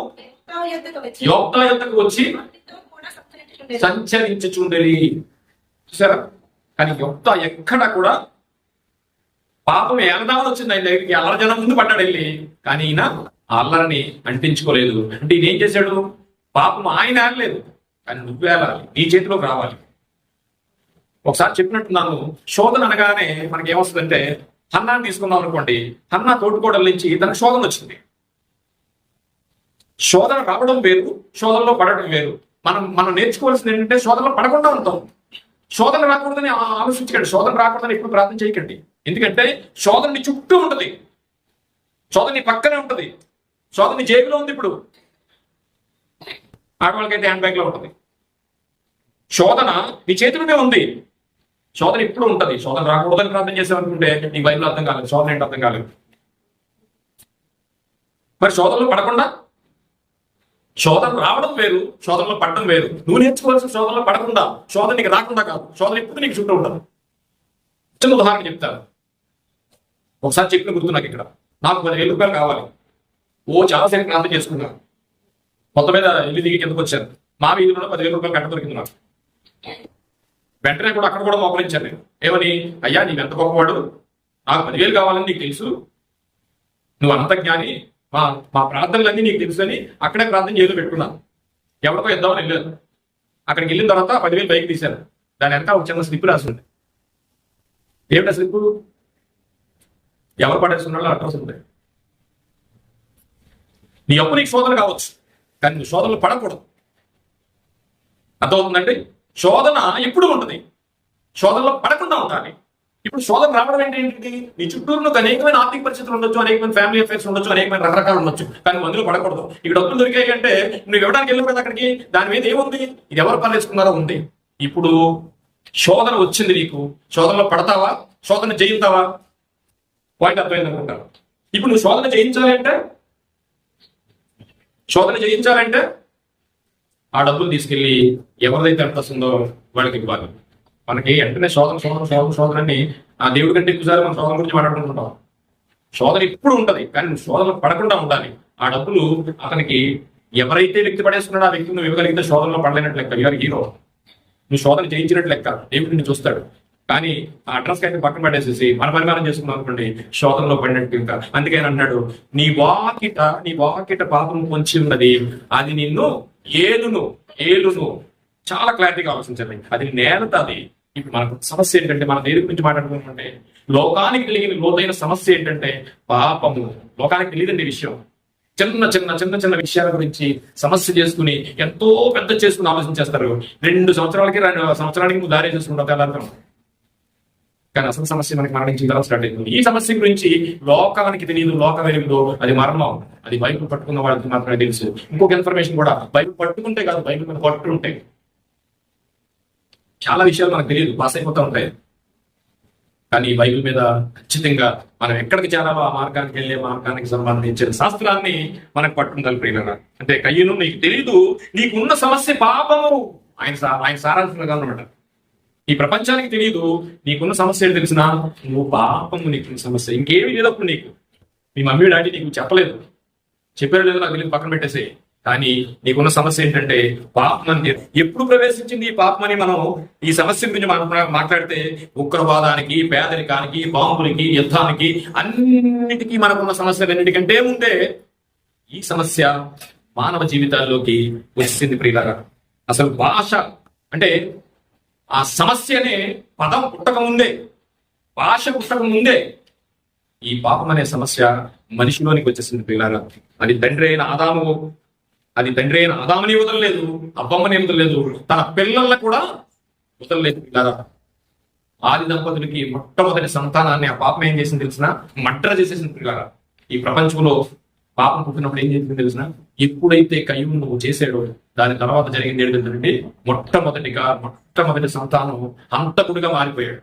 యోప్తా యొద్దకు వచ్చి సంచరించుచుండేది. చూసారా, కానీ యోప్తా ఎక్కడ కూడా పాపం ఏలదామని వచ్చింది ఆయన దగ్గరికి, అల్లరి జనం ముందు పడ్డాడు వెళ్ళి, కానీ ఈయన ఆ అల్లరిని అంటించుకోలేదు. అంటే ఈయన ఏం చేశాడు, పాపం ఆయన ఏలలేదు, కానీ నువ్వు ఏలాలి, నీ చేతిలోకి రావాలి. ఒకసారి చెప్పినట్టున్నాను, శోధన అనగానే మనకి ఏమొస్తుందంటే, హన్నాన్ని తీసుకుందాం అనుకోండి, హన్నా తోటికోడల నుంచి తనకు శోధన వచ్చింది. శోధన రావడం వేరు, శోధనలో పడడం వేరు. మనం నేర్చుకోవాల్సింది ఏంటంటే, శోధనలో పడకుండా ఉంటాం. శోధన రాకూడదని ఆలోచించకండి, శోధన రాకూడదని ఎప్పుడు ప్రార్థన చేయకండి. ఎందుకంటే శోధన నీ చుట్టూ ఉంటుంది, శోధన నీ పక్కనే ఉంటుంది, శోధన నీ జేబులో ఉంది. ఇప్పుడు ఆడవాళ్ళకైతే హ్యాండ్ బ్యాగ్ లో ఉంటుంది. శోధన నీ చేతిలోనే ఉంది, శోధన ఇప్పుడు ఉంటుంది. శోధన రాకూడదని ప్రార్థన చేసామనుకుంటే నీకు బైబిల్ అర్థం కాలేదు, శోధన ఏంటి అర్థం కాలేదు. మరి శోధనలో పడకుండా, శోధన రావడం వేరు, శోధనలో పడడం వేరు. నువ్వు నేర్చుకోవాల్సిన శోధనలో పడకుండా, శోధన నీకు రాకుండా కాదు, శోధన ఇప్పుడు నీకు చుట్టూ ఉంటుంది. చిన్న ఉదాహరణ చెప్తాను. ఒకసారి చెప్పిన గుర్తు నాకు, ఇక్కడ నాకు 10,000 రూపాయలు కావాలి. చాలాసేపు ప్రార్థన చేసుకున్నాను, మొత్తం మీద ఇల్లు దిగి కిందకు వచ్చాను. మా వీధిలో 10,000 రూపాయలు కట్ట దొరికింది నాకు. వెంటనే కూడా అక్కడ కూడా మోకరించాను నేను. ఏమని, అయ్యా నీవు ఎంత గొప్పవాడు, నాకు 10,000 కావాలని నీకు తెలుసు, నువ్వు అంత జ్ఞాని, మా ప్రార్థనలన్నీ నీకు తెలుసు అని అక్కడే ప్రార్థన చేయలో పెట్టుకున్నాను. ఎవరితో ఇద్దామని వెళ్ళాను. అక్కడికి వెళ్ళిన తర్వాత 10,000 బైక్ తీశాను. దాని వెనక ఒక చిన్న స్లిప్ రాసి ఉంది. ఏమిటా స్లిప్, ఎవరు పడేస్తున్నాడో అడ్రస్ ఉంది. నీ అప్పు నీకు శోధన కావచ్చు, కానీ నువ్వు శోధనలు పడకూడదు. అర్థమవుతుందండి? శోధన ఎప్పుడు ఉంటుంది, శోధనలో పడకుండా ఉండాలి. ఇప్పుడు శోధన రావడం ఏంటి, నీ చుట్టూరు అనేకమైన ఆర్థిక పరిస్థితులు ఉండొచ్చు, అనేకమైన ఫ్యామిలీ అఫేర్స్ ఉండొచ్చు, అనేకమైన రకరకాలు ఉండొచ్చు, కానీ మందులో పడకూడదు. ఇక్కడ డబ్బులు దొరికాయి అంటే నువ్వు ఇవ్వడానికి వెళ్ళావు కదా అక్కడికి, దాని మీద ఏముంది, ఇది ఎవరు పనిచేసుకున్నారో ఉంది. ఇప్పుడు శోధన వచ్చింది నీకు, శోధనలో పడతావా, శోధన జయిస్తావా? పాయింట్ అర్థమైంది అనుకుంటాను. ఇప్పుడు నువ్వు శోధన జయించాలంటే ఆ డబ్బులు తీసుకెళ్లి ఎవరిదైతే అడ్రస్ ఉందో వాళ్ళకి ఇవ్వాలి. మనకి వెంటనే శోధనని ఆ దేవుడి కంటే ఎక్కువసారి మనం శోధన గురించి మాట్లాడుకుంటుంటాం. శోధన ఇప్పుడు ఉంటది, కానీ నువ్వు శోధన పడకుండా ఉండాలి. ఆ డబ్బులు అతనికి ఎవరైతే వ్యక్తి పడేస్తున్నాడో ఆ వ్యక్తి నువ్వు ఇవ్వగలిగితే శోధనలో పడలేనట్లు లెక్క, ఇవాళ హీరో. నువ్వు శోధన చేయించినట్లు లెక్క, దేవుడు నిన్ను చూస్తాడు. కానీ ఆ అడ్రస్ అయితే పక్కన పడేసేసి మన పరిమాణం చేసుకున్నాం అనుకోండి, శోధనలో పడినట్టు. ఇంకా అందుకని అన్నాడు, నీ వాకిట పాపం పొంచి ఉన్నది, అది నిన్ను ఏలును. చాలా క్లారిటీగా ఆలోచించండి, అది నేలతాది. ఇప్పుడు మనకు సమస్య ఏంటంటే, మన దేని గురించి మాట్లాడుకుంటుంటే లోకానికి తెలియని లోతైన సమస్య ఏంటంటే పాపము. లోకానికి తెలియదండి విషయం. చిన్న విషయాల గురించి సమస్య చేసుకుని ఎంతో పెద్ద చేసుకుని ఆలోచించేస్తారు. 2 సంవత్సరానికి నువ్వు దారి చేసుకుంటావు తెల్లార్థం. కానీ అసలు సమస్య మనకి మరణించిన తర్వాత స్టార్ట్ అవుతుంది. ఈ సమస్య గురించి లోకానికి తెలియదు, లోక వెలుగులో అది మరణం. అది బైబిల్ పట్టుకున్న వాళ్ళకి మాత్రమే తెలుసు. ఇంకొక ఇన్ఫర్మేషన్ కూడా, బైబిల్ పట్టుకుంటే కాదు, బైబిల్ మీద పట్టు ఉంటాయి. చాలా విషయాలు మనకు తెలియదు, పాస్ అయిపోతూ ఉంటాయి. కానీ ఈ బైబిల్ మీద ఖచ్చితంగా మనం ఎక్కడికి చేరాలో ఆ మార్గానికి వెళ్ళే మార్గానికి సంబంధించిన శాస్త్రాన్ని మనకు పట్టుండాలి ప్రియులరా. అంటే కయ్యను నీకు తెలీదు, నీకున్న సమస్య పాపము. ఆయన సారాంశంగా అనమాట. ఈ ప్రపంచానికి తెలియదు నీకున్న సమస్య ఏంటి తెలిసిన, నువ్వు పాపము నీకున్న సమస్య. ఇంకేమీ లేదప్పుడు నీకు. మీ మమ్మీ డాడీ నీకు చెప్పలేదు, చెప్పారో లేదో నాకు తెలియదు, పక్కన పెట్టేసి. కానీ నీకున్న సమస్య ఏంటంటే పాపం అని. ఎప్పుడు ప్రవేశించింది ఈ పాపం అని మనం ఈ సమస్య గురించి మాట్లాడితే ఉగ్రవాదానికి, పేదరికానికి, బాంబులకి, యుద్ధానికి, అన్నిటికీ మనకున్న సమస్యలన్నిటికంటే ముందే ఈ సమస్య మానవ జీవితాల్లోకి వచ్చింది ప్రియులారా. అసలు భాష అంటే ఆ సమస్య అనే పదం పుట్టక ముందే, భాష పుట్టక ముందే ఈ పాపం అనే సమస్య మనిషిలోనికి వచ్చేసింది ప్రియులారా. అది తండ్రి అయిన ఆదాముని వదలలేదు, అబ్బమ్మని వదలలేదు, తన పిల్లల్ని కూడా వదలలేదు ప్రియులారా. ఆది దంపతులకి మొట్టమొదటి సంతానాన్ని ఆ పాపం ఏం చేసింది తెలిసిన, మడ్ర చేసేసింది ప్రియులారా. ఈ ప్రపంచంలో పాపం పుట్టినప్పుడు ఏం చేసింది తెలిసిన, ఎప్పుడైతే కయ్యూను నువ్వు చేసాడో దాని తర్వాత జరిగింది ఏంటంటే మొట్టమొదటి సంతానం హంతకుడిగా మారిపోయాడు.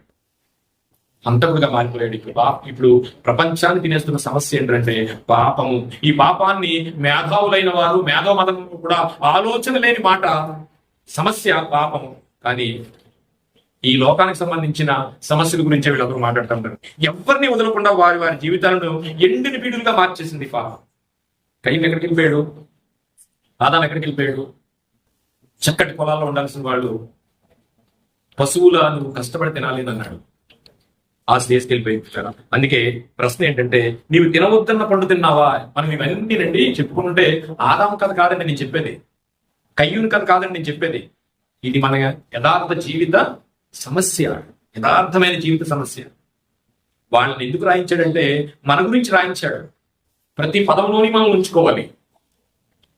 ఇప్పుడు ప్రపంచాన్ని తినేస్తున్న సమస్య ఏంటంటే పాపము. ఈ పాపాన్ని మేధావులైన వారు, మేధో మతం కూడా ఆలోచన లేని మాట సమస్య పాపము. కానీ ఈ లోకానికి సంబంధించిన సమస్యల గురించి వీళ్ళందరూ మాట్లాడుతుంటారు. ఎవరిని వదలకుండా వారి వారి జీవితాలను ఎండిన పీడులుగా మార్చేసింది పాపం. కయ్యూను ఎక్కడికి వెళ్ళిపోయాడు, ఆదాము ఎక్కడికి వెళ్ళిపోయాడు. చక్కటి పొలాల్లో ఉండాల్సిన వాళ్ళు పశువుల నువ్వు కష్టపడి తినాలి అన్నాడు, ఆ స్టేజ్కి వెళ్ళిపోయి. అందుకే ప్రశ్న ఏంటంటే, నీవు తినవద్దన్న పండు తిన్నావా? మనం ఇవన్నీ రండి చెప్పుకుంటే ఆదాము కథ కాదండి నేను చెప్పేది, కయ్యూను కథ కాదండి నేను చెప్పేది. ఇది మన యథార్థ జీవిత సమస్య, యథార్థమైన జీవిత సమస్య. వాళ్ళని ఎందుకు రాయించాడంటే మన గురించి రాయించాడు. ప్రతి పదంలోని మనం ఉంచుకోవాలి.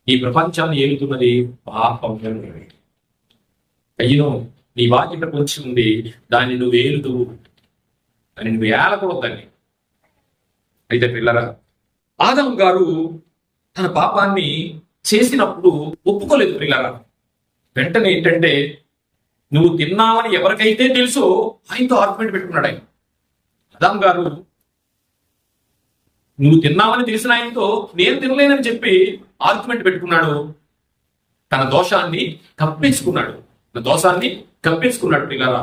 ఈ ప్రపంచాన్ని ఏలుతున్నది పాపం. కయ్యూను నీ వాకిట పొంచి ఉంది, దాన్ని నువ్వు ఏలుదు, అని నువ్వు ఏలకూడదని. అయితే పిల్లరా, ఆదాము గారు తన పాపాన్ని చేసినప్పుడు ఒప్పుకోలేదు పిల్లరా. వెంటనే ఏంటంటే, నువ్వు తిన్నావని ఎవరికైతే తెలుసో ఆయనతో ఆర్గ్యుమెంట్ పెట్టుకున్నాడు ఆయన. ఆదాము గారు నువ్వు తిన్నావని తెలిసిన ఆయనతో నేను తినలేనని చెప్పి ఆర్గ్యుమెంట్ పెట్టుకున్నాడు. తన దోషాన్ని కప్పించుకున్నాడు పిల్లరా.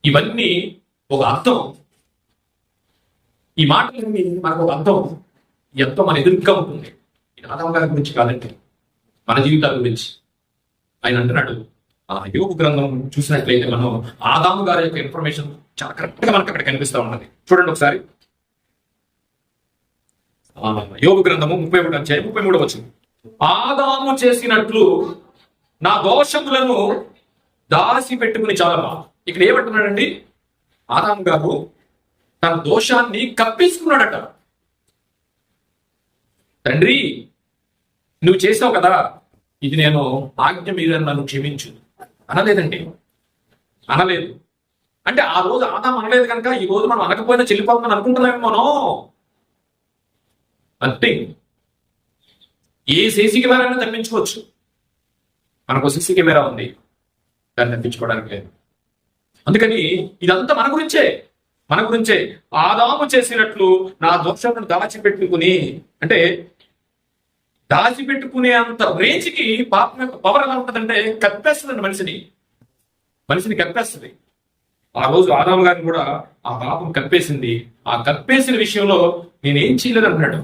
ఇవన్నీ ఒక అర్థం. ఈ మాటలన్నీ మనకు ఒక అర్థం, ఎంతో మన ఎదురుగా ఉంటుంది. ఆదాము గారి గురించి కాదంటే మన జీవితాల గురించి. ఆయన అంటున్నాడు, ఆ యోబు గ్రంథం చూసినట్లయితే మనం ఆదాము గారి యొక్క ఇన్ఫర్మేషన్ చాలా కరెక్ట్ గా మనకు అక్కడ కనిపిస్తూ ఉన్నది. చూడండి ఒకసారి. యోబు గ్రంథము 31 వచనం. ఆదాము చేసినట్లు నా దోషములను దాసి పెట్టుకుని చాలమా. ఇక్కడ ఏమంటున్నాడండి, ఆదాము గారు తన దోషాన్ని కప్పించుకున్నాడట. తండ్రి నువ్వు చేసావు కదా, ఇది నేను ఆజ్ఞ మీద నన్ను క్షమించు అనలేదండి, అనలేదు. అంటే ఆ రోజు ఆదాము అనలేదు కనుక ఈ రోజు మనం అనకపోయినా చెల్లిపోతుందని అనుకుంటున్నామేమో మనం. అంతే, ఏ సీసీ కెమెరాని తప్పించుకోవచ్చు. మనకు సీసీ కెమెరా ఉంది, దాన్ని తప్పించుకోవడానికి లేదు. అందుకని ఇదంతా మన గురించే. ఆదాము చేసినట్లు నా దోషాలను దాచిపెట్టుకుని, అంటే దాచిపెట్టుకునే అంత రేంజ్కి పాపం యొక్క పవర్ ఎలా ఉంటుందంటే కప్పేస్తుందండి మనిషిని కప్పేస్తుంది. ఆ రోజు ఆదాము గారిని కూడా ఆ పాపం కప్పేసింది. ఆ కప్పేసిన విషయంలో నేనేం చేయలేదు అంటున్నాడు.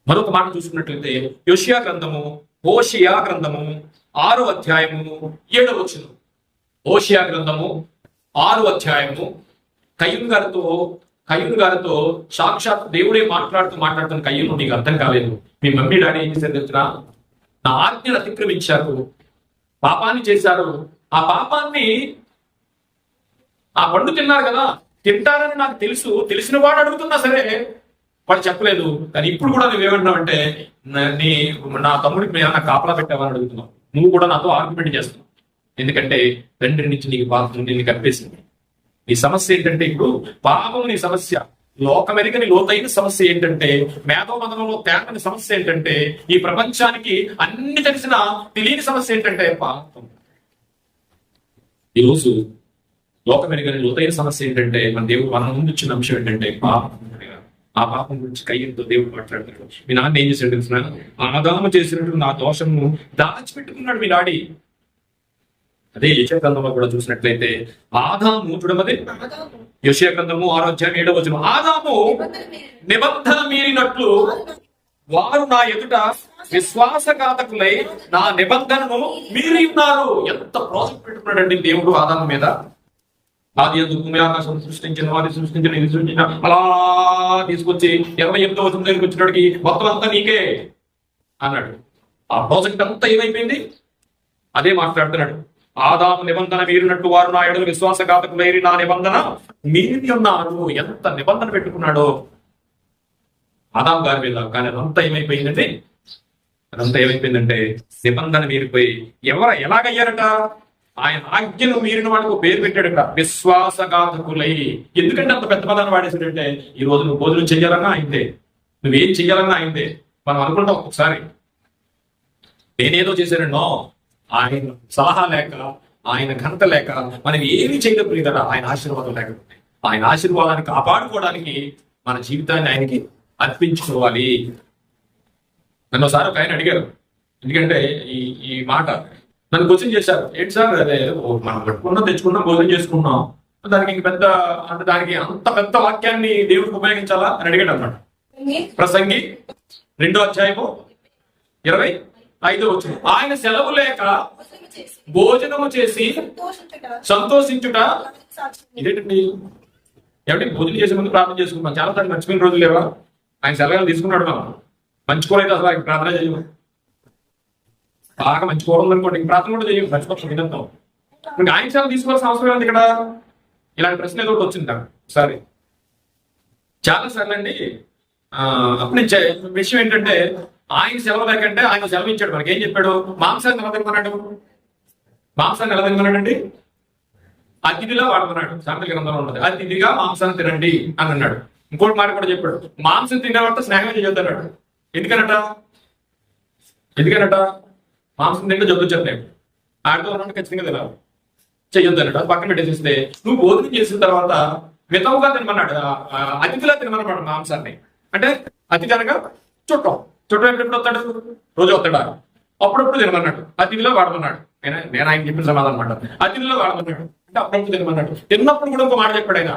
మరొక మాట చూసుకున్నట్లయితే హోషేయ గ్రంథము 6వ అధ్యాయము 7వ వచనం. హోషేయ గ్రంథము 6వ అధ్యాయము కయ్యూను గారితో సాక్షాత్ దేవుడే మాట్లాడుతున్న కయ్యూను, నీకు అర్థం కాలేదు, మీ మమ్మీ డాడీ ఏం చేశారు తెలుసునా, నా ఆజ్ఞను అతిక్రమించారు, పాపాన్ని చేశారు. ఆ పాపాన్ని, ఆ పండు తిన్నారు కదా, తింటారని నాకు తెలిసిన వాడు అడుగుతున్నా సరే వాడు చెప్పలేదు. కానీ ఇప్పుడు కూడా నువ్వేమంటున్నావు అంటే, నా తమ్ముడికి మేము ఏమన్నా కాపలా పెట్టావని అడుగుతున్నావు. నువ్వు కూడా నాతో ఆర్గ్యుమెంట్ చేస్తున్నావు. ఎందుకంటే తండ్రి నుంచి నీకు పాపం నిన్ను కప్పేసింది. నీ సమస్య ఏంటంటే, ఇప్పుడు పాపం నీ సమస్య, లోకమెరిగని లోతైన సమస్య ఏంటంటే, మేధో మతంలో తేలని సమస్య ఏంటంటే, ఈ ప్రపంచానికి అన్ని తెలిసిన తెలియని సమస్య ఏంటంటే పాపం. ఈరోజు లోకం ఎరుగని లోతైన సమస్య ఏంటంటే మన దేవుడు మన ముందు వచ్చిన అంశం ఏంటంటే పాపం. ఆ పాపం గురించి కయ్యంతో దేవుడు మాట్లాడతాడు. మీ నాన్న ఏం చేశాడు తెలిసిన? ఆదాము చేసినట్టు నా దోషము దాచిపెట్టుకున్నాడు మీ డాడీ. అదే యెషయా గ్రంథంలో కూడా చూసినట్లయితే ఆదాము చూడమది యెషయా గ్రంథము 6వ అధ్యాయం 7వ వచనం, ఆదాము నిబంధన మీరినట్లు వారు నా ఎదుట విశ్వాసఘాతకులై నా నిబంధనను మీరి ఉన్నారు. ఎంత ప్రాజెక్ట్ పెట్టుకున్నాడండి దేవుడు ఆదాము మీద. ఆది యందు భూమి ఆకాశం సృష్టించిన వారిని సృష్టించిన ఇది సృష్టించిన అలా తీసుకొచ్చి 28వ వచనం దగ్గరికి వచ్చినడికి మొత్తం అంతా నీకే అన్నాడు. ఆ ప్రాజెక్ట్ అంతా ఏమైపోయింది? అదే మాట్లాడుతున్నాడు. ఆదాము నిబంధన మీరినట్టు వారు నా ఎడల విశ్వాసఘాతకులైరి నా నిబంధన మీరి ఉన్నారు. ఎంత నిబంధన పెట్టుకున్నాడో ఆదాం గారి మీద. కానీ అదంతా ఏమైపోయిందంటే నిబంధన మీరిపోయి ఎలాగయ్యారట? ఆయన ఆజ్ఞను మీరిన వాళ్ళకు పేరు పెట్టాడట, విశ్వాసఘాతకులై. ఎందుకంటే అంత పెద్ద పదాన్ని వాడేసాడంటే, ఈ రోజు నువ్వు భోజనం చెయ్యాలన్నా అయిందే, నువ్వేం చెయ్యాలన్నా అయిందే. మనం అనుకుంటాం ఒక్కొక్కసారి నేనేదో చేశానో, ఆయన సలహా లేక, ఆయన ఘనత లేక మనం ఏమీ చేయలేదు కదా. ఆయన ఆశీర్వాదం లేకపోతే, ఆయన ఆశీర్వాదాన్ని కాపాడుకోవడానికి మన జీవితాన్ని ఆయనకి అర్పించుకోవాలి. నన్ను ఒకసారి ఒక ఆయన అడిగారు, ఎందుకంటే ఈ మాట నన్ను క్వశ్చన్ చేశారు. ఏంటి సార్, అదే మనం పట్టుకున్నాం, తెచ్చుకున్నాం, భోజనం చేసుకున్నాం, దానికి ఇంక పెద్ద అంటే దానికి అంత పెద్ద వాక్యాన్ని దేవుడికి ఉపయోగించాలా అని అడిగాడు అన్నమాట. ప్రసంగి 2వ అధ్యాయము 25వ వచనం, ఆయన సెలవు లేక భోజనము చేసి సంతోషించుట. ఇదేంటండి? ఏమంటే భోజనం చేసే ముందు ప్రార్థన చేసుకుంటాం. చాలా సార్లు మర్చిపోయిన రోజులు లేవా? ఆయన సెలవులు తీసుకున్నాడు. మనం మంచుకోలేదు అసలు, ఆయన ప్రార్థన చేయము. బాగా మంచుకోవడం అనుకోండి, ఇంక ప్రార్థన కూడా చేయము, మర్చిపోతాం వినంతాం. ఇంకా ఆయన సెలవు తీసుకోవాల్సిన అవసరం ఏంటి ఇక్కడ? ఇలాంటి ప్రశ్న ఏదో ఒకటి వచ్చింది నాకు సరే చాలా సార్లు అండి. అప్పుడు విషయం ఏంటంటే, ఆయన సెలవు లేకంటే ఆయన సెలవు ఇచ్చాడు. మనకి ఏం చెప్పాడు? మాంసాన్ని ఎలా తినమన్నాడు? మాంసాన్ని ఎలా తినమన్నాడండి? అతిథిలా వాడమన్నాడు. సామెతల గ్రంథంలో ఉన్నది, అతిథిగా మాంసాన్ని తినండి అని అన్నాడు. ఇంకోటి మాట కూడా చెప్పాడు, మాంసం తినేవాళ్ళతో స్నేహం చేయొద్దన్నాడు. ఎందుకనట? మాంసం తింటే జబ్బు వచ్చేస్తాయి, ఆడితో ఉన్నట్టు ఖచ్చితంగా తినాలి, చెయ్యొద్దు అన్నాడు. అది పక్కన పెట్టేసిస్తే, నువ్వు భోజనం చేసిన తర్వాత మితముగా తినమన్నాడు, అతిథిలా తినమన్నాడు మాంసాన్ని. అంటే అతిథి అనగా చుట్టం ఎప్పుడు వస్తాడు? రోజు వస్తాడా? అప్పుడప్పుడు తినమన్నాడు. అతిథిలో వాడమన్నాడు. నేను ఆయన చెప్పిన సమాధానం అన్నమాట. అతిథిలో వాడమన్నాడు అంటే అప్పుడప్పుడు తినమన్నాడు. తిన్నప్పుడు కూడా ఇంకో మాట చెప్పాడు ఆయన,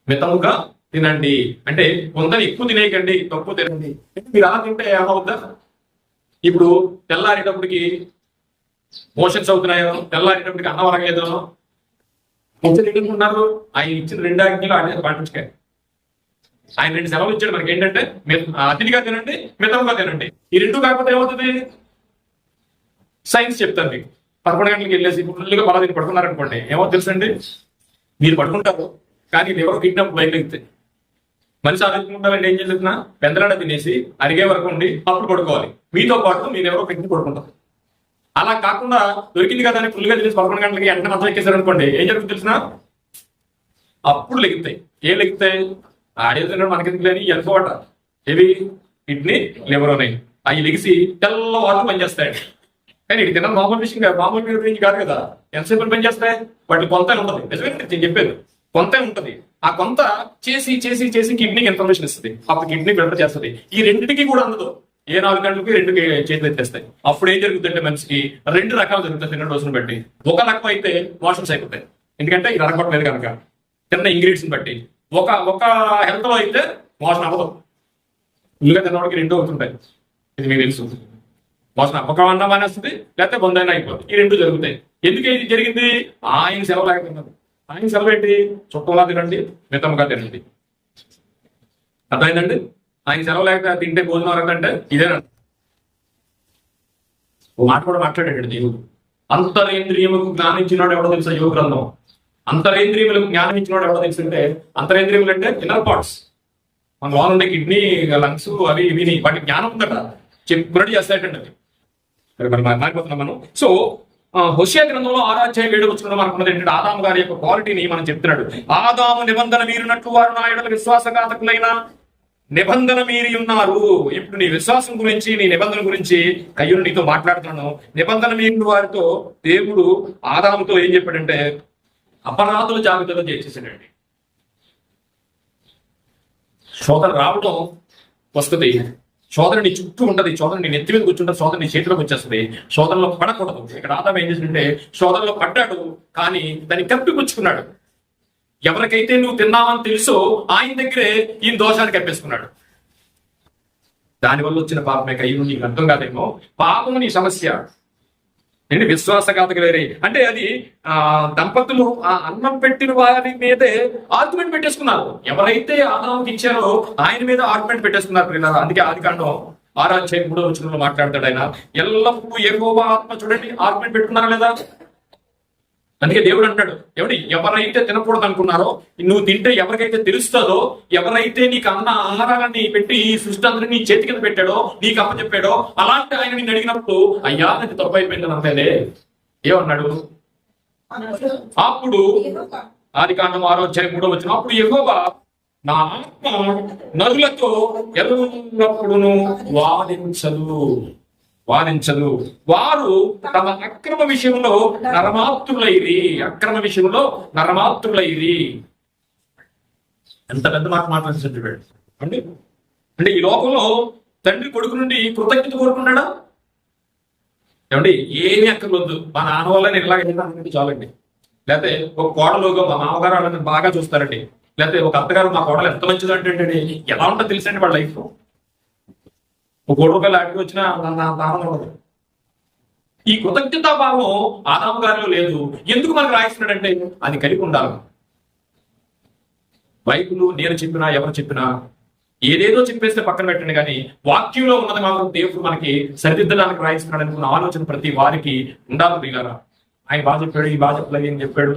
మితముగా తినండి అంటే కొందరు ఎక్కువ తినేయకండి, తక్కువ తినండి. మీరు అలా తింటే ఏమవుద్దా? ఇప్పుడు తెల్లారేటప్పటికి మోషన్స్ అవుతున్నాయో, తెల్లారేటప్పటికి అన్నం అరగలేదో ఎందుకున్నారు? ఆయన ఇచ్చిన 2 ఆజ్ఞలు ఆయన పాటించుకోవాలి. ఆయన 2 సెలవులు ఇచ్చాడు మనకి. ఏంటంటే అతిథిగా తినండి, మితంగా తినండి. ఈ 2 కాకపోతే ఏమవుతుంది? సైన్స్ చెప్తాను మీకు. 11 గంటలకు వెళ్ళేసి ఫుల్గా పలాదీని పడుకున్నారనుకోండి, ఏమో తెలుసండి, మీరు పడుకుంటారు కానీ ఎవరో కిడ్నాప్ బయలుదేరితే మనిషి ఆరోగ్యం ఉండాలంటే ఏం చేస్తున్నా, పెందలాడ తినేసి అరిగే వరకు ఉండి అప్పుడు పడుకోవాలి. మీతో పాటు మీరు ఎవరో పెట్టి పడుకుంటారు. అలా కాకుండా దొరికింది కదా అని ఫుల్గా తినేసి 11 గంటలకి ఎండ మంచం ఎక్కేసారు అనుకోండి, ఏం జరుగుతుంది తెలిసిన? అప్పుడు లెగుతాయి. ఏం లెగుతాయి? ఆడే తినడం మనకెందుకు లేని ఎనుకోవట, ఇవి కిడ్నీ, లివర్ ఉన్నాయి. అవి లెగిసి తెల్లవారు పనిచేస్తాయి. కానీ ఇది తిన్న మామూలు విషయం కాదు, మామూలు గురించి కాదు కదా. ఎంతసేపు పనిచేస్తాయి? వాటి కొంత ఉంటుంది. నిజమే నేను చెప్పేది, కొంత ఉంటుంది. ఆ కొంత చేసి చేసి చేసి కిడ్నీకి ఇన్ఫర్మేషన్ ఇస్తుంది. అప్పుడు కిడ్నీ ఫిల్టర్ చేస్తుంది. ఈ రెండింటికి కూడా అందదు. ఏ 4 గంటలకి 2 చేతులు ఎత్తేస్తాయి. అప్పుడు ఏం జరుగుతుందంటే మనిషికి 2 రకాలు జరుగుతాయి తిన్న డోసును బట్టి. ఒక రకం అయితే మోషన్స్ అయిపోతాయి, ఎందుకంటే ఇది అరగట్లేదు కనుక తిన్న ఇంగ్రీడియంట్స్ బట్టి. ఒక హెల్త్ లో అయితే మోషన్ అవ్వదు. ఫుల్గా తిన్నవాడికి 2 అవుతుంటాయి, ఇది మీకు తెలుసు. మోషన్ ఒక అన్నం అనేస్తుంది, లేకపోతే బొందైనా అయిపోతుంది. ఈ 2 జరుగుతాయి. ఎందుకు ఇది జరిగింది? ఆయన సెలవు లేకపోతున్నారు. ఆయన సెలవు ఏంటి? చుట్టంలా తినండి, మితంగా తినండి. అర్థమైందండి? ఆయన సెలవు లేక తింటే భోజనం అరగంటే ఇదేనండి. ఓ మాట కూడా మాట్లాడాడు దేవుడు. అంతరేంద్రియములకు జ్ఞానం ఇచ్చినాడు ఎవడో తెలుసా? యోగ గ్రంథం. అంతరేంద్రియములకు జ్ఞానం ఇచ్చినాడు ఎవడో తెలుసు అంటే, అంతరేంద్రియములు అంటే ఇన్నర్ పార్ట్స్, మన లోన్ ఉండే కిడ్నీ, లంగ్స్, అవి ఇవి, వాటి జ్ఞానం ఉందట, చెప్పినట్టు చేస్తాయండి అవి. మరి మారిపోతున్నాం మనం. సో హోషేయ గ్రంథంలో 6వ అధ్యాయం 7వ వచనంలో మనకు ఉన్నది ఏంటంటే, ఆదాము గారి యొక్క క్వాలిటీని మనం చెప్తున్నాడు. ఆదాము నిబంధన మీరినట్లు వారు నా ఎడల విశ్వాసఘాతకులైన నిబంధన మీరి ఉన్నారు. ఇప్పుడు నీ విశ్వాసం గురించి, నీ నిబంధన గురించి కయ్యూరు నీతో మాట్లాడుతున్నాను. నిబంధన మీరిన వారితో దేవుడు ఆదాముతో ఏం చెప్పాడంటే, అపరాధుల జాబితాలో చేర్చేసాడండి. శోధన రావడం వస్తుంది, శోధన నీ చుట్టూ ఉంటది, శోధన నీ నెత్తి మీద కూర్చుంటుంది, శోధన నీ చేతిలోకి వచ్చేస్తుంది. శోధనలో పడకూడదు. ఇక్కడ ఆదాం ఏం చేసిందంటే శోధనలో పడ్డాడు, కానీ దాన్ని కప్పిపుచ్చుకున్నాడు. ఎవరికైతే నువ్వు తిన్నావని తెలుసో ఆయన దగ్గరే ఈయన దోషాన్ని కప్పేసుకున్నాడు. దానివల్ల వచ్చిన పాపమే కయ్యి నీకు అర్థం కాదేమో. పాపము నీ సమస్య ఏంటి? విశ్వాసఘాతకులేరే అంటే అది దంపతులు ఆ అన్నం పెట్టిన వారి మీదే ఆర్గ్యుమెంట్ పెట్టేసుకున్నారు. ఎవరైతే ఆదాముకి ఇచ్చారో ఆయన మీద ఆర్గ్యుమెంట్ పెట్టేసుకున్నారు పిల్లలు. అందుకే ఆదికాండం 6:3 మాట్లాడతాడు ఆయన. ఎల్లప్పుడూ యెహోవా ఆత్మ చూడండి ఆర్గ్యుమెంట్ పెట్టుకున్నారా లేదా? అందుకే దేవుడు అంటాడు, ఏమండి ఎవరైతే తినకూడదు అనుకున్నారో నువ్వు తింటే ఎవరికైతే తెలుస్తుందో, ఎవరైతే నీకు అన్న ఆహారాన్ని పెట్టి ఈ సృష్టి అందరూ నీ చేతి కింద పెట్టాడో, నీకు అప్పచెప్పాడో, అలాంటి ఆయన నిన్ను అడిగినప్పుడు అయ్యా నాకు తప్పు అయిపోయిందని అంతేలే ఏమన్నాడు? అప్పుడు ఆదికాండం 6:3 అప్పుడు యెహోవా నా ఆత్మ నరులతో ఎల్లప్పుడూ వారించదు, వారు తమ అక్రమ విషయంలో నరమాత్రులైరి. ఎంత పెద్ద మాట మాట్లాడుతుంది అండి. అంటే ఈ లోకంలో తండ్రి కొడుకు నుండి కృతజ్ఞత కోరుకున్నాడా? ఏమండి ఏమీ అక్కర్లేదు, మా నాన్న వల్ల నేను ఇలాగ చాలండి. లేకపోతే ఒక కోడలుగా మా మామగారు వాళ్ళని బాగా చూస్తారండి, లేకపోతే ఒక అత్తగారు మా కోడలు ఎంత మంచిది అంటే ఎలా ఉంటుందో తెలుసండి వాళ్ళ లైఫ్. ఒక ₹1 ఆడికి వచ్చినా ఆనందం ఉండదు. ఈ కృతజ్ఞతా భావం ఆదాము గారిలో లేదు. ఎందుకు మనకు రాయిస్తున్నాడంటే అది కలిగి ఉండాలి. బైబిల్ నేను చెప్పినా ఎవరు చెప్పినా ఏదేదో చెప్పేస్తే పక్కన పెట్టండి, కానీ వాక్యంలో ఉన్నది మాత్రం దేవుడు మనకి సరిదిద్దడానికి రాయిస్తున్నాడు అనుకున్న ఆలోచన ప్రతి వారికి ఉండాలి. ప్రియులారా, ఆయన బాగా చెప్పాడు, ఈ బాగా చెప్పలేదు అని చెప్పాడు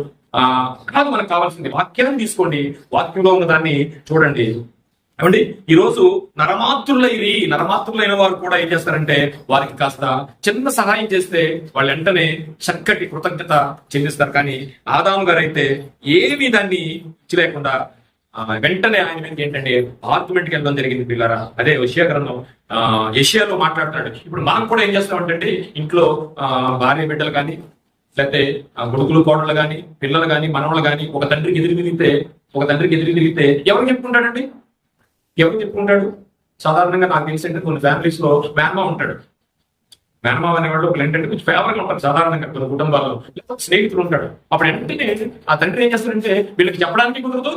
కాదు. మనకు కావాల్సింది వాక్యాన్ని తీసుకోండి, వాక్యంలో ఉన్న దాన్ని చూడండి. ఏమండి ఈరోజు నరమాత్రులైన వారు కూడా ఏం చేస్తారంటే వారికి కాస్త చిన్న సహాయం చేస్తే వాళ్ళు వెంటనే చక్కటి కృతజ్ఞత చెల్లిస్తారు. కానీ ఆదాము గారు అయితే ఏమీ దాన్ని లేకుండా వెంటనే ఆయన మీద ఏంటంటే ఆర్గ్యుమెంట్కి వెళ్ళడం జరిగింది పిల్లరా. అదే యెషయాలో మాట్లాడుతున్నాడు. ఇప్పుడు మనం కూడా ఏం చేస్తామంటే ఇంట్లో భార్య బిడ్డలు కానీ, లేకపోతే కొడుకులు కోడళ్ళు కానీ, పిల్లలు కానీ, మనవళ్ళు కానీ ఒక తండ్రికి ఎదురు తిరిగితే ఎవరు చెప్పుకుంటాడండి? ఎవరు చెప్పుకుంటాడు? సాధారణంగా నాకు తెలిసి కొన్ని ఫ్యామిలీస్ లో మేనమావ ఉంటాడు. మేనమావ అనేవాళ్ళు ఒక ఏంటంటే కొంచెం ఫేవర్గా ఉంటారు సాధారణంగా కొన్ని కుటుంబాల్లో. స్నేహితులు ఉంటాడు. అప్పుడు ఏంటంటే ఆ తండ్రి ఏం చేస్తారంటే వీళ్ళకి చెప్పడానికి కుదరదు,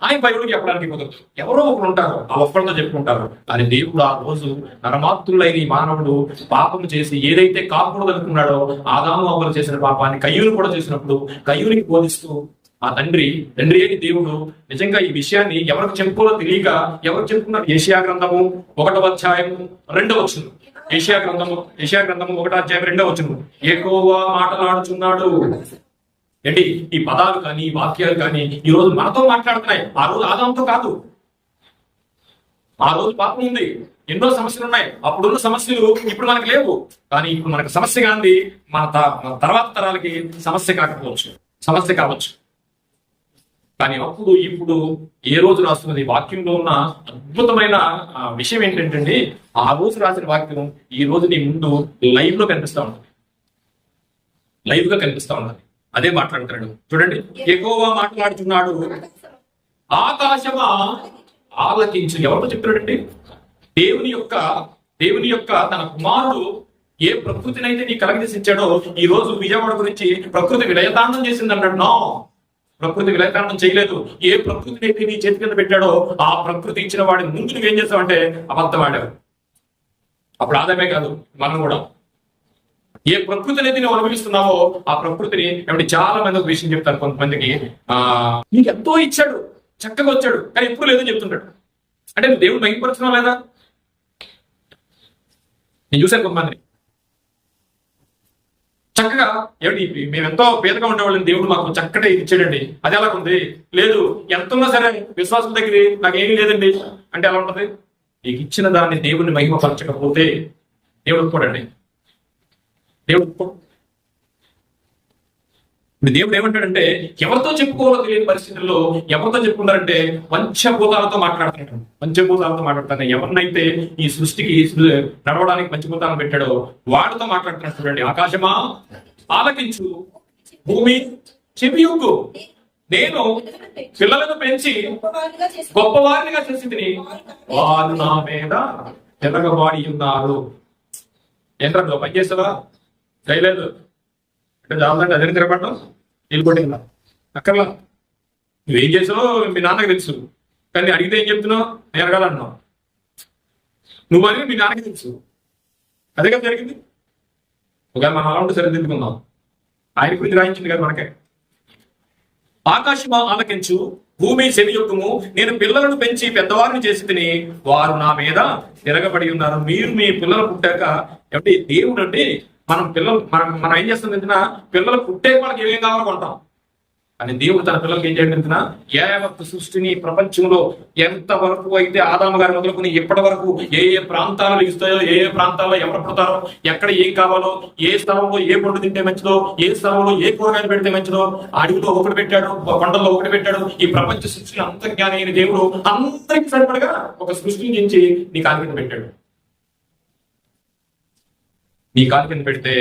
ఆయన బైబిల్కి చెప్పడానికి కుదరదు. ఎవరో ఒకరు ఉంటారు, ఆ ఒక్కరితో చెప్పుకుంటారు. కానీ దేవుడు ఆ రోజు నరమాత్రులైన ఈ మానవుడు పాపం చేసి ఏదైతే కాకూడదు అనుకున్నాడో ఆదాము అవ్వలు చేసిన పాపాన్ని కయ్యూను కూడా చేసినప్పుడు కయ్యూనికి బోధిస్తూ ఆ తండ్రి అయిన దేవుడు నిజంగా ఈ విషయాన్ని ఎవరికి చెప్పుకోలో తెలియక ఎవరు చెప్పుకున్నారు? యెషయా గ్రంథము 1:2 యెషయా గ్రంథము 1:2 యెహోవా మాట్లాడుచున్నాడు. ఏంటి ఈ పదాలు కానీ ఈ వాక్యాలు కానీ ఈ రోజు మనతో మాట్లాడుతున్నాయి. ఆ రోజు ఆదాంతో కాదు. ఆ రోజు పాపం ఉంది, ఎన్నో సమస్యలు ఉన్నాయి. అప్పుడున్న సమస్యలు ఇప్పుడు మనకు లేవు. కానీ ఇప్పుడు మనకు సమస్య కాంది, మన తర్వాత తరాలకి సమస్య కావచ్చు. కానీ అప్పుడు ఇప్పుడు ఏ రోజు రాస్తున్నది వాక్యంలో ఉన్న అద్భుతమైన విషయం ఏంటంటే ఆ రోజు రాసిన వాక్యం ఈ రోజు నీ ముందు లైవ్ గా కనిపిస్తా ఉన్నది. అదే మాట్లాడుతున్నాడు చూడండి. యెహోవా మాట్లాడుతున్నాడు, ఆకాశమా ఆలకించు. ఎవరితో చెప్తున్నాడండి? దేవుని యొక్క తన కుమారుడు ఏ ప్రకృతినైతే నీ కలగజేసించాడో ఈ రోజు విజయవాడ గురించి ప్రకృతి విలయతాండం చేసింది అన్నాడు. ప్రకృతి విలయతాండం చేయలేదు. ఏ ప్రకృతిని అయితే నీ చేతి కింద పెట్టాడో ఆ ప్రకృతి ఇచ్చిన వాడిని ముందు నువ్వేం చేస్తావంటే అబద్ధం ఆడావు. అప్పుడు ఆదామే కాదు మనం కూడా ఏ ప్రకృతిని అయితే నువ్వు అనుభవిస్తున్నావో ఆ ప్రకృతిని చాలా మంది ఒక విషయం చెప్తారు. కొంతమందికి నీకు ఎంతో ఇచ్చాడు, చక్కగా వచ్చాడు, కానీ ఎప్పుడు లేదని చెప్తుంటాడు. అంటే నువ్వు దేవుడు మహిమపరుచున్నావు లేదా? నేను చూశాను కొంతమందిని చక్కగా ఏమిటి మేము ఎంతో పేదగా ఉండేవాళ్ళని దేవుడు మాకు చక్కటి ఇచ్చాడండి, అది ఎలా ఉంది? లేదు, ఎంత ఉన్నా సరే విశ్వాసం దగ్గర నాకు ఏమీ లేదండి అంటే ఎలా ఉంటుంది? నీకు ఇచ్చిన దాన్ని దేవుడిని మహిమపరచకపోతే దేవుడు ఒప్పుకోడండి. దేవుడు ఏమంటాడంటే ఎవరితో చెప్పుకోవాలో తెలియని పరిస్థితుల్లో ఎవరితో చెప్పుకున్నారంటే పంచభూతాలతో మాట్లాడుతాను. ఎవరినైతే ఈ సృష్టికి నడవడానికి పంచభూతాలను పెట్టాడో వాడితో మాట్లాడుతున్నాడు. చూడండి, ఆకాశమా ఆలకించు, భూమి చెవియొగ్గు, నేను పిల్లలను పెంచి గొప్పవారినిగా చేసి తిని వారు నా మీద తిరగబాడి ఉన్నారు. ఏంట్రా నువ్వు పని చేస్తావా? చేయలేదు అంటే చాలంటే అదే తిరగబడ్డావు, వెళ్ళిపోయిందా అక్కర్లా. నువ్వేం చేసావో మీ నాన్నకి తెలుసు, కానీ అడిగితే ఏం చెప్తున్నావు? నేను అడగాలన్నావు. నువ్వు అనేది మీ నాన్నకి తెలుసు, అదే కదా జరిగింది. ఒకవేళ మనం అలా ఉంటే సరిదిద్దుకుందాం. ఆయన గురించి రాయించింది కదా మనకే. ఆకాశమా ఆలకించు, భూమి చెవియొక్కుము, నేను పిల్లలను పెంచి పెద్దవారిని చేసి తిని వారు నా మీద తిరగబడి ఉన్నారు. మీరు మీ పిల్లలు పుట్టాక ఏమంటే దేవుడు అంటే మనం ఏం చేస్తుంది తెలిసిన, పిల్లలు పుట్టే వాళ్ళకి ఏమేం కావాలో కొంటాం. అని దేవుడు తన పిల్లలకి ఏం చేయడం తెలిసిన, యావత్ సృష్టిని ప్రపంచంలో ఎంత వరకు అయితే ఆదాము గారి మొదలుకొని ఇప్పటి వరకు ఏ ఏ ప్రాంతాలు ఇస్తాయో, ఏ ఏ ప్రాంతాల్లో ఎవరు పుడతారో, ఎక్కడ ఏం కావాలో, ఏ స్థలంలో ఏ పండు తింటే మంచిదో, ఏ స్థలంలో ఏ కూరగాయలు పెడితే మంచిదో, అడవిలో ఒకటి పెట్టాడు, కొండల్లో ఒకటి పెట్టాడు. ఈ ప్రపంచ సృష్టిని అంతర్జ్ఞాని అయిన దేవుడు అందరికి సరిపడగా ఒక సృష్టిని నుంచి నీ కాలు కింద పెట్టాడు. నీ కాలు కింద పెడితే,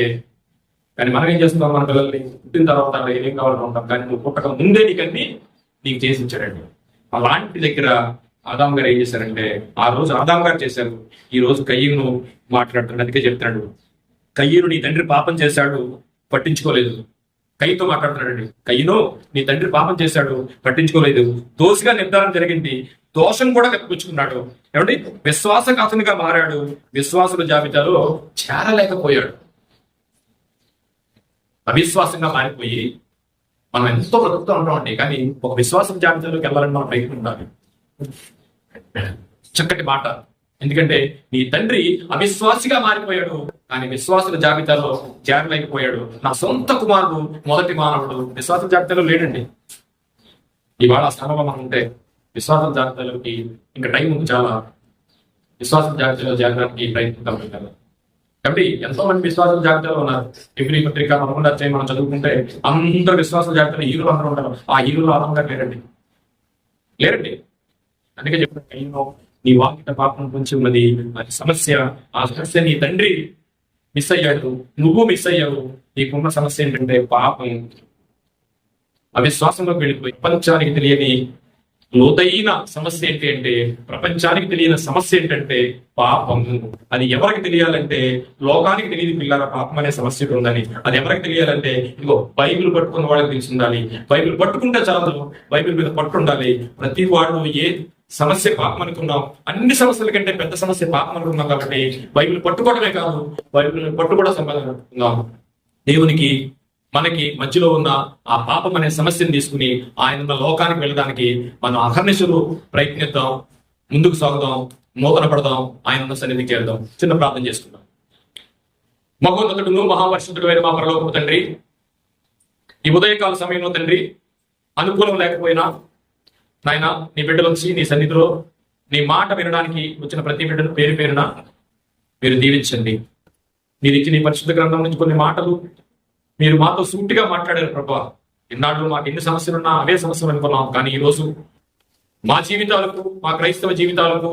కానీ మనం ఏం చేస్తున్నాం, మన పిల్లల్ని పుట్టిన తర్వాత ఏం కావాలని ఉంటాం, కానీ నువ్వు పుట్టక ముందే నీకన్నీ నీకు చేసి ఇచ్చాడండి. అలాంటి దగ్గర ఆదాం గారు ఏం చేశారంటే, ఆ రోజు ఆదాం గారు చేశారు, ఈ రోజు కయ్యను మాట్లాడుతున్నాడు. అందుకే చెప్తున్నాడు, కయ్యను నీ తండ్రి పాపం చేశాడు పట్టించుకోలేదు. కయ్యతో మాట్లాడుతున్నాడండి, కయ్యను నీ తండ్రి పాపం చేశాడు పట్టించుకోలేదు, దోషిగా నిర్ధారణ జరిగింది, దోషం కూడా కప్పించుకున్నాడు. ఏమంటే విశ్వాసఘాతునిగా మారాడు, విశ్వాసుల జాబితాలో చేరలేకపోయాడు. అవిశ్వాసంగా మారిపోయి మనం ఎంతో బ్రతుకుతూ ఉంటామండి, కానీ ఒక విశ్వాసం జాబితాలోకి వెళ్ళాలని మనం ప్రయత్నం ఉండాలి. చక్కటి మాట. ఎందుకంటే నీ తండ్రి అవిశ్వాసిగా మారిపోయాడు, కానీ విశ్వాసుల జాబితాలో చేరలేకపోయాడు. నా సొంత కుమారుడు మొదటి మానవుడు విశ్వాసుల జాబితాలో లేడండి. ఇవాళ ఆ స్థానంలో మనం ఉంటే విశ్వాసుల జాబితాలోకి ఇంకా టైం ఉంది చాలా. విశ్వాసుల జాబితాలో చేరడానికి ప్రయత్నిద్దాం. కాబట్టి ఎంతో మంది విశ్వాసుల జాబితాలో ఉన్నారు. ఎవ్రీ పత్రిక మనం చదువుకుంటే అందరూ విశ్వాసుల జాబితాలో హీరోలు అందరూ ఉంటారు. ఆ హీరోలు ఆనందంగా లేరండి. అందుకే చెప్పిన నీ వాకిట పాపం గురించి ఉన్నది అది సమస్య. ఆ సమస్య నీ తండ్రి మిస్ అయ్యాడు, నువ్వు మిస్ అయ్యావు. నీకున్న సమస్య ఏంటంటే పాపం. అవిశ్వాసంలోకి వెళ్ళిపోయి ప్రపంచానికి తెలియని లోతైన సమస్య ఏంటి అంటే, ప్రపంచానికి తెలియని సమస్య ఏంటంటే పాపం. అది ఎవరికి తెలియాలంటే, లోకానికి తెలియదు పిల్లల పాపం అనే సమస్య ఉందని. అది ఎవరికి తెలియాలంటే, ఇదిగో బైబిల్ పట్టుకున్న వాళ్ళకి తెలిసి ఉండాలి. బైబిల్ పట్టుకుంటే చాలదు, బైబిల్ మీద పట్టు ఉండాలి. ప్రతి వాడు ఏ సమస్య పాపం అనుకున్నాం, అన్ని సమస్యల కంటే పెద్ద సమస్య పాపం అనుకున్నాం. కాబట్టి బైబిల్ పట్టుకోవడమే కాదు, బైబిల్ పట్టు కూడా సంబంధం. దేవునికి మనకి మధ్యలో ఉన్న ఆ పాపం అనే సమస్యను తీసుకుని ఆయన లోకానికి వెళ్ళడానికి మనం అహర్నిశలు ప్రయత్నిద్దాం, ముందుకు సాగుదాం, నూతన పడదాం, ఆయన సన్నిధికి వెళ్దాం. చిన్న ప్రార్థన చేసుకుందాం. మహోన్నతుడును మహావర్షితుడు అయిన మా పరలోకపు తండ్రి, ఈ ఉదయకాల సమయంలో తండ్రి అనుకూలం లేకపోయినా నాయన నీ బిడ్డల నుంచి నీ సన్నిధిలో నీ మాట వినడానికి వచ్చిన ప్రతి బిడ్డను పేరు పేరున మీరు దీవించండి. మీరు ఇచ్చిన ఈ పరిశుద్ధ గ్రంథం నుంచి కొన్ని మాటలు మీరు మాతో సూటిగా మాట్లాడారు ప్రభా. ఇన్నాళ్ళు మాకు ఎన్ని సమస్యలున్నా అవే సమస్యలు అనుకున్నాం, కానీ ఈరోజు మా జీవితాలకు, మా క్రైస్తవ జీవితాలకు,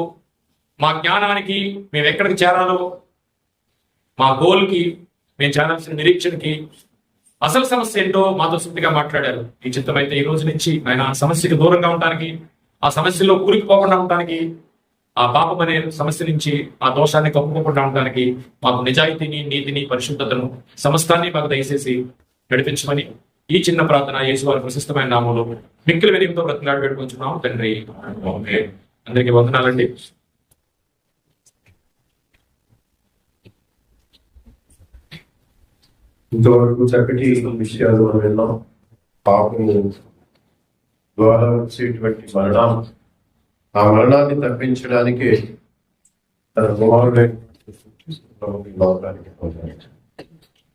మా జ్ఞానానికి, మేము ఎక్కడికి చేరాలో, మా గోల్కి, మేము చేరాల్సిన నిరీక్షణకి అసలు సమస్య ఏంటో మాతో సూటిగా మాట్లాడారు. ఈ చిత్తం అయితే ఈ రోజు నుంచి ఆయన ఆ సమస్యకి దూరంగా ఉండటానికి, ఆ సమస్యలో కూలిపోకుండా ఉండటానికి, ఆ పాపం అనే సమస్య నుంచి ఆ దోషాన్ని కప్పుకోకుండా ఉండడానికి మాకు నిజాయితీని, నీతిని, పరిశుద్ధతను సమస్తాన్ని మాకు దయచేసి నడిపించమని ఈ చిన్న ప్రార్థన యేసువారి ప్రశస్తమైన నామంలో మిక్కిలి వినయంతో బ్రతిలాడి పెట్టుకుంటున్నాం తండ్రి. అందరికీ వందనాలండి. ఇంతవరకు చక్కటి విషయాలు మనం విన్నాం. పాపము ద్వారా వచ్చేటువంటి మరణం, ఆ మరణాన్ని తప్పించడానికి తన కుమారుడైన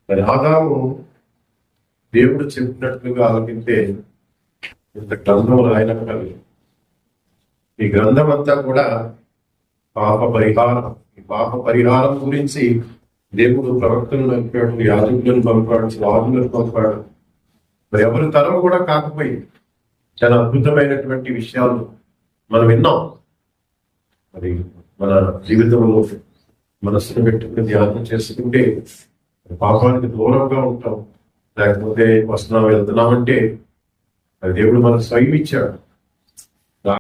మరి ఆదాము దేవుడు చెప్పినట్లుగా ఆలకింటే ఇంత గ్రంథం రాయనక్కర్లేదు. ఈ గ్రంథం అంతా కూడా పాప పరిహారం. ఈ పాప పరిహారం గురించి దేవుడు ప్రవక్తలను పంపాడు, యాజకులను పంపాడు, స్వాములను పంపాడు. మరి ఎవరి తరం కూడా కాకపోయి చాలా అద్భుతమైనటువంటి విషయాలు మనం విన్నాం. మరి మన జీవితంలో మనసును పెట్టుకుని ధ్యానం చేసుకుంటే పాపానికి దూరంగా ఉంటాం. లేకపోతే వస్తున్నాం వెళ్తున్నామంటే అది దేవుడు మనకు స్వయం ఇచ్చాడు.